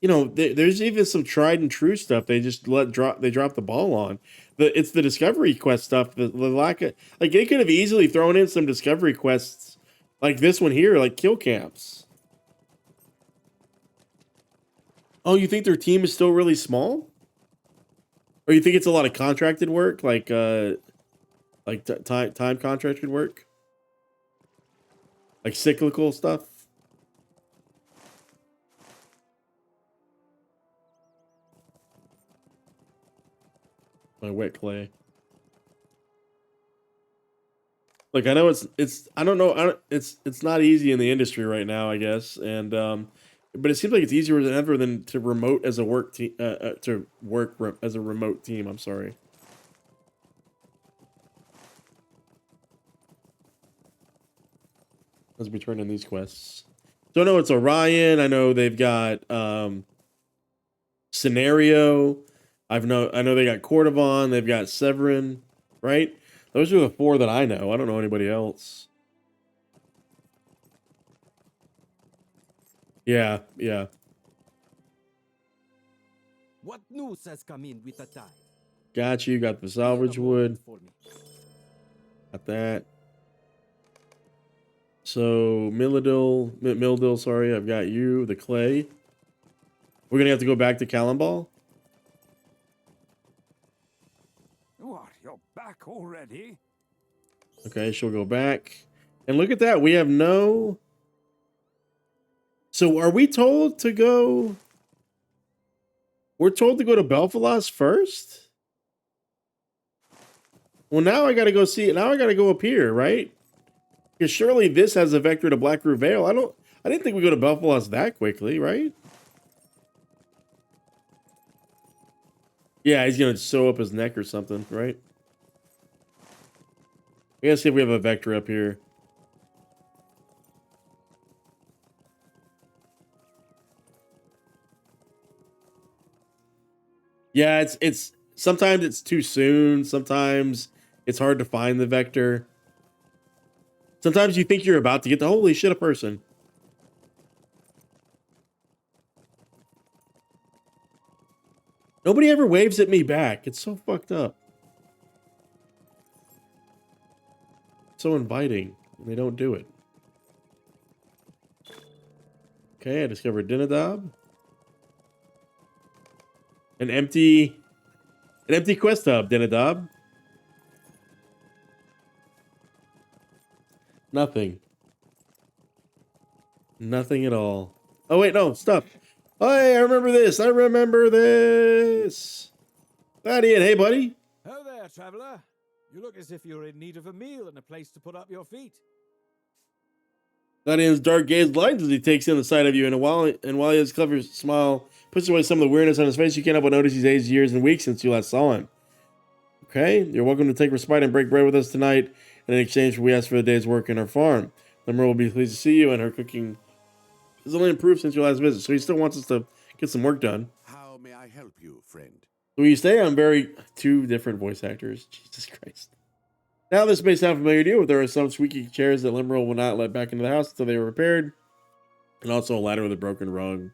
You know, there's even some tried and true stuff they just drop the ball on. It's the discovery quest stuff. The lack of, like, they could have easily thrown in some discovery quests like this one here, like kill camps. Oh, you think their team is still really small? Or you think it's a lot of contracted work, like time contracted work? Like cyclical stuff? My wet clay. Like, I know it's I don't know, it's not easy in the industry right now, I guess, and but it seems like it's easier than ever than to remote as a work team as a remote team. I'm sorry. Let's be turning these quests. So I know it's Orion. I know they've got Scenario. I know they got Cordovon. They've got Severin. Right? Those are the 4 that I know. I don't know anybody else. Yeah, yeah. What news has come in with the tide? Got you. Got the salvage wood. Got that. So Mildil, sorry, I've got you. The clay. We're gonna have to go back to Calembel. What, you're back already? Okay, she'll go back. And look at that. We have no... So are we told to go... We're told to go to Belfalas first? Well, now I gotta go see it. Now I gotta go up here, right? Because surely this has a vector to Blackroot Vale. I didn't think we go to Belfalas that quickly, right? Yeah, he's gonna sew up his neck or something, right? We gotta see if we have a vector up here. Yeah, it's sometimes it's too soon. Sometimes it's hard to find the vector. Sometimes you think you're about to get the holy shit a person. Nobody ever waves at me back. It's so fucked up. So inviting. And they don't do it. Okay, I discovered Dinadab. An empty quest hub, Dinadab. Nothing. Nothing at all. Oh wait, no, stop. Oh, hey, I remember this. I remember this. Thaddeus, hey buddy. Oh there, traveler. You look as if you're in need of a meal and a place to put up your feet. Gladian's dark gaze lightens as he takes in the sight of you, and while he has a clever smile pushes away some of the weirdness on his face, you can't help but notice he's aged years and weeks since you last saw him. Okay, you're welcome to take respite and break bread with us tonight. In exchange, we ask for the day's work in our farm. Limmer will be pleased to see you, and her cooking has only improved since your last visit, so he still wants us to get some work done. How may I help you, friend? So you say I'm very two different voice actors. Jesus Christ. Now this may sound familiar to you, but there are some squeaky chairs that Limerill will not let back into the house until they are repaired. And also a ladder with a broken rung.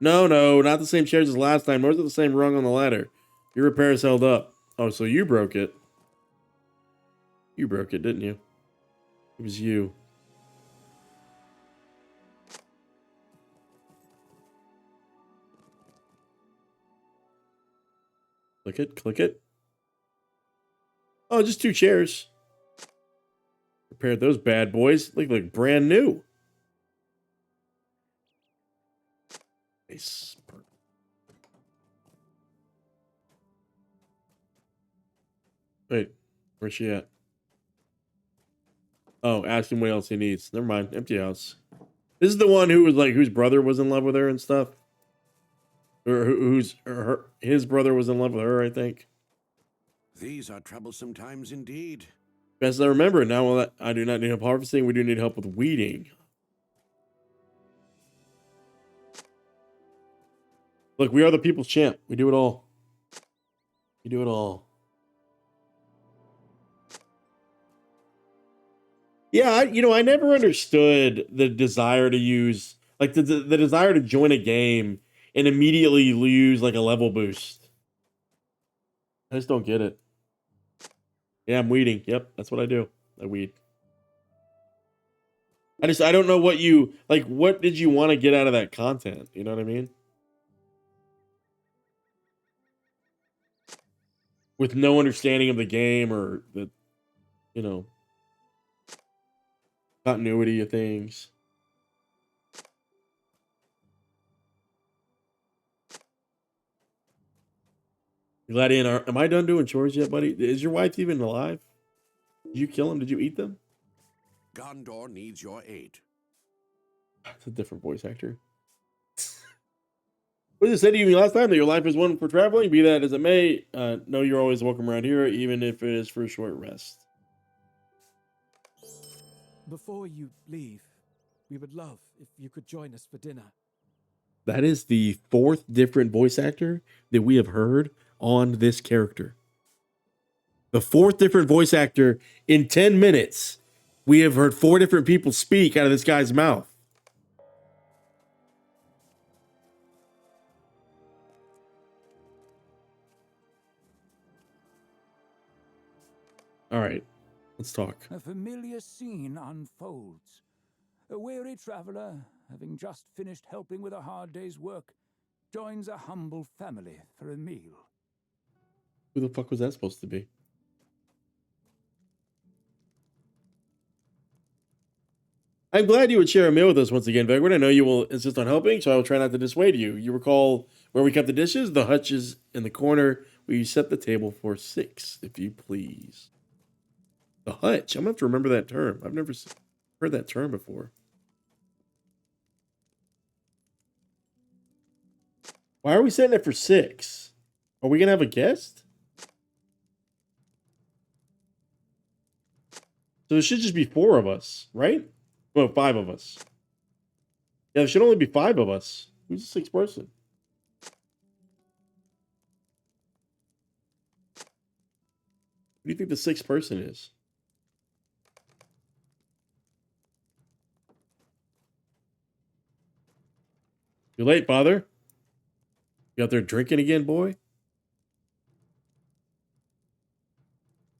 No, not the same chairs as last time, nor is it the same rung on the ladder. Your repairs held up. Oh, so you broke it. You broke it, didn't you? It was you. Click it. Oh, just 2 chairs. Repaired those bad boys. Look like brand new. Nice. Wait, where's she at? Oh, ask him what else he needs. Never mind. Empty house. This is the one who was like, whose brother was in love with her and stuff. Or his brother was in love with her, I think. These are troublesome times indeed. Best I remember, now I do not need help harvesting. We do need help with weeding. Look, we are the people's champ. We do it all. We do it all. Yeah, I never understood the desire to use, like the desire to join a game and immediately use like a level boost. I just don't get it. Yeah, I'm weeding. Yep, that's what I do. I weed. I don't know what you, like, what did you want to get out of that content? You know what I mean? With no understanding of the game or the, continuity of things. Gladian, am I done doing chores yet, buddy? Is your wife even alive? Did you kill him? Did you eat them? Gondor needs your aid. It's a different voice actor. What did it say to you last time? That your life is one for traveling? Be that as it may, know you're always welcome around here, even if it is for a short rest. Before you leave, we would love if you could join us for dinner. That is the 4th different voice actor that we have heard on this character. The 4th different voice actor in 10 minutes. We have heard 4 different people speak out of this guy's mouth. All right, let's talk. A familiar scene unfolds. A weary traveler, having just finished helping with a hard day's work, joins a humble family for a meal. Who the fuck was that supposed to be? I'm glad you would share a meal with us once again, Vegward. I know you will insist on helping, so I will try not to dissuade you. You recall where we kept the dishes? The hutch is in the corner where you set the table for 6, if you please. The hutch? I'm going to have to remember that term. I've never heard that term before. Why are we setting it for 6? Are we going to have a guest? So it should just be 4 of us, right? Well, 5 of us. Yeah, there should only be 5 of us. Who's the 6th person? Who do you think the 6th person is? You're late, father. You out there drinking again, boy?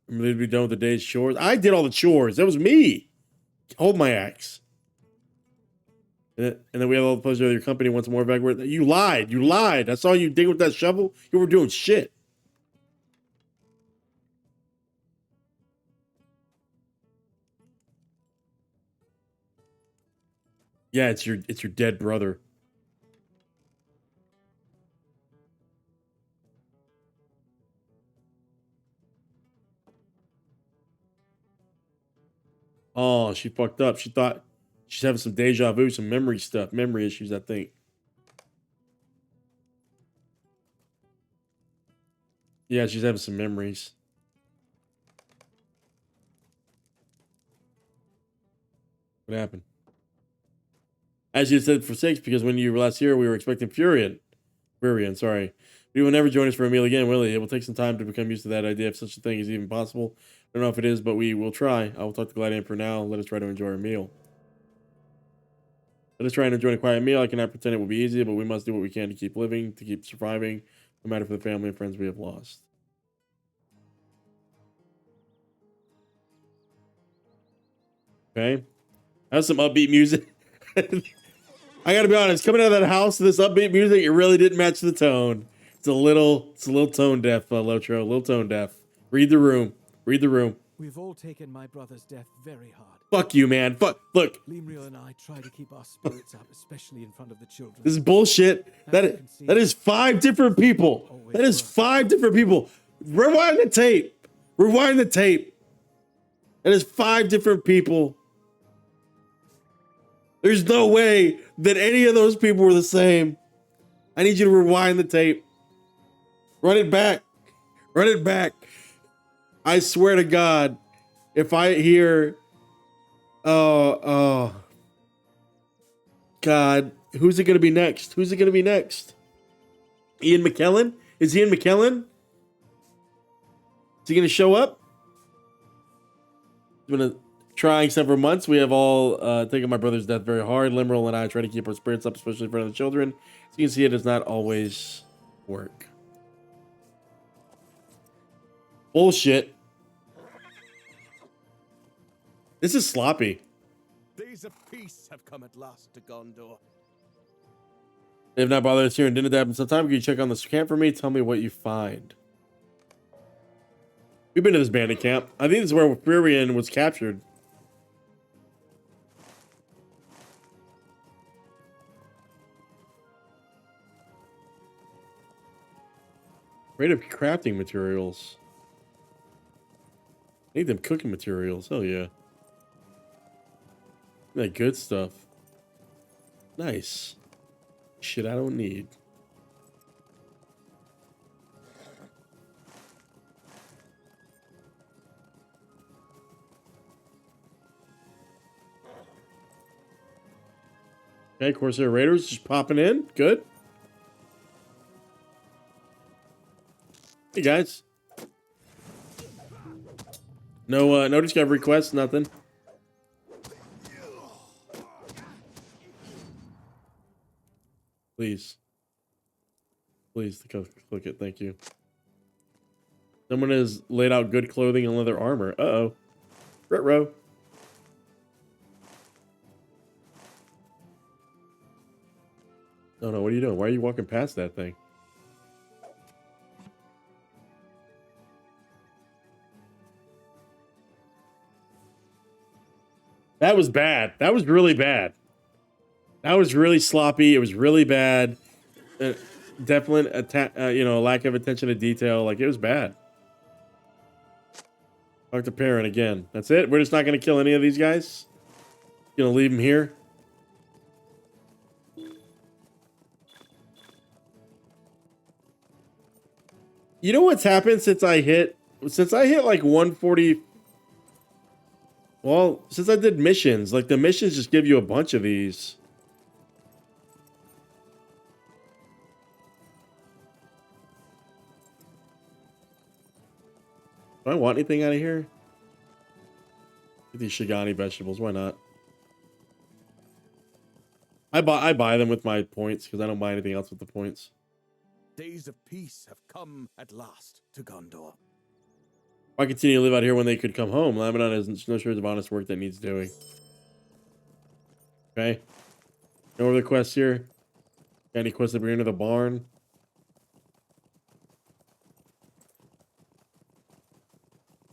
I'm ready to be done with the day's chores. I did all the chores. That was me. Hold my axe. And then we have all the pleasure of your company once more, Vegward. You lied. You lied. I saw you dig with that shovel. You were doing shit. Yeah, it's your dead brother. Oh, she fucked up. She thought She's having some deja vu, some memory stuff, memory issues, I think. Yeah, she's having some memories. What happened? As you said for 6, because when you were last here, we were expecting Furion, sorry. He will never join us for a meal again, will he? It will take some time to become used to that idea if such a thing is even possible. I don't know if it is, but we will try. I will talk to Gladian for now. Let us try to enjoy our meal. Let us try and enjoy a quiet meal. I cannot pretend it will be easy, but we must do what we can to keep living, to keep surviving, no matter for the family and friends we have lost. Okay. That's some upbeat music. I gotta be honest, coming out of that house to this upbeat music, it really didn't match the tone. It's a little tone deaf, LOTRO, a little tone deaf. Read the room. Read the room. We've all taken my brother's death very hard. Fuck you, man. Look. Lemriel and I try to keep our spirits up, especially in front of the children. This is bullshit. That is 5 different people. That is 5 different people. Rewind the tape. Rewind the tape. That is 5 different people. There's no way that any of those people were the same. I need you to rewind the tape. Run it back. Run it back. I swear to God, if I hear, God, who's it going to be next? Who's it going to be next? Ian McKellen? Is Ian McKellen? Is he going to show up? He's been trying several months. We have all taken my brother's death very hard. Limerill and I try to keep our spirits up, especially in front of the children. As you can see, it does not always work. Bullshit. This is sloppy. Days of peace have come at last to Gondor. They have not bothered us here and didn't happen sometime. Can you check on this camp for me? Tell me what you find. We've been to this bandit camp. I think this is where Furion was captured. Creative crafting materials. I need them cooking materials. Hell yeah. That good stuff. Nice. Shit I don't need. Okay, Corsair Raiders just popping in. Good. Hey guys. No discovery quests, nothing. Please. Please click it, thank you. Someone has laid out good clothing and leather armor. Uh-oh. Retro. Oh no, what are you doing? Why are you walking past that thing? That was bad. That was really bad. That was really sloppy. It was really bad. Definitely, lack of attention to detail. Like, it was bad. Talk to Perrin again. That's it? We're just not going to kill any of these guys? Gonna leave them here? You know what's happened since I hit like 140? Well, since I did missions, like the missions just give you a bunch of these. Do I want anything out of here? Get these Shigani vegetables, why not? I buy them with my points because I don't buy anything else with the points. Days of peace have come at last to Gondor. Why continue to live out here when they could come home? Lamedon has no shortage of honest work that needs doing. Okay. No other quests here. Got any quests that bring into the barn?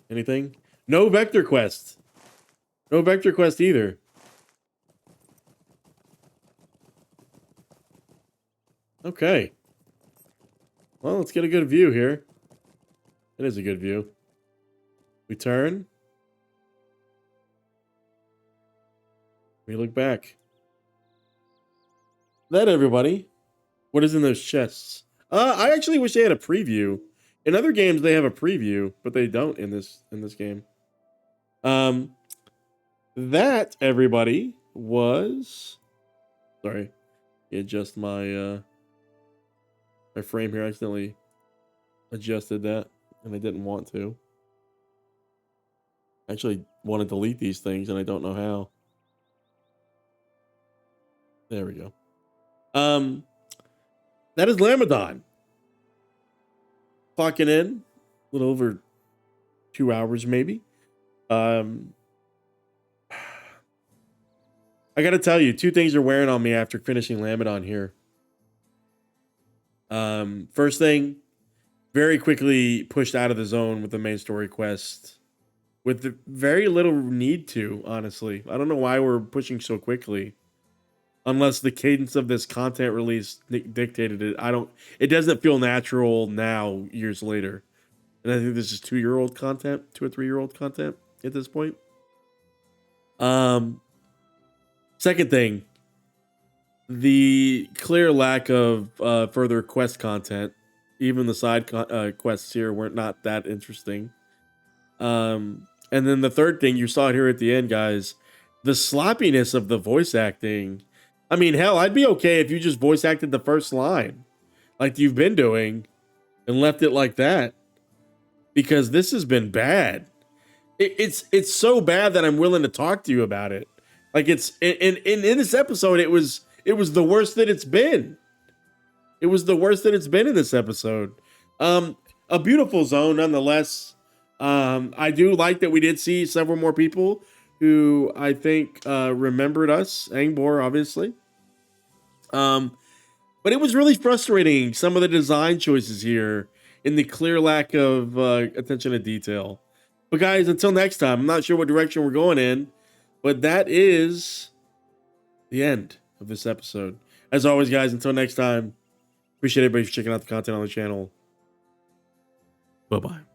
Anything? No vector quest. No vector quest either. Okay. Well, let's get a good view here. It is a good view. We turn. We look back. That everybody. What is in those chests? I actually wish they had a preview. In other games they have a preview, but they don't in this game. That everybody was, sorry, adjust my my frame here. I accidentally adjusted that and I didn't want to. I actually want to delete these things and I don't know how. There we go. That is Lamedon. Clocking in a little over 2 hours maybe. I gotta tell you, two things are wearing on me after finishing Lamedon here. First thing, very quickly pushed out of the zone with the main story quest with very little need to, honestly. I don't know why we're pushing so quickly. Unless the cadence of this content release dictated it. It doesn't feel natural now, years later. And I think this is 2-year-old content, 2 or 3-year-old content at this point. Second thing, the clear lack of further quest content. Even the side quests here weren't not that interesting. And then the third thing, you saw it here at the end, guys. The sloppiness of the voice acting. I mean, hell, I'd be okay if you just voice acted the first line like you've been doing and left it like that. Because this has been bad. It's so bad that I'm willing to talk to you about it. Like in this episode, it was the worst that it's been. It was the worst that it's been in this episode. A beautiful zone nonetheless. I do like that we did see several more people who I think remembered us. Angbor, obviously. But it was really frustrating, some of the design choices here in the clear lack of attention to detail. But guys, until next time, I'm not sure what direction we're going in, but that is the end of this episode. As always, guys, until next time, appreciate everybody for checking out the content on the channel. Bye-bye.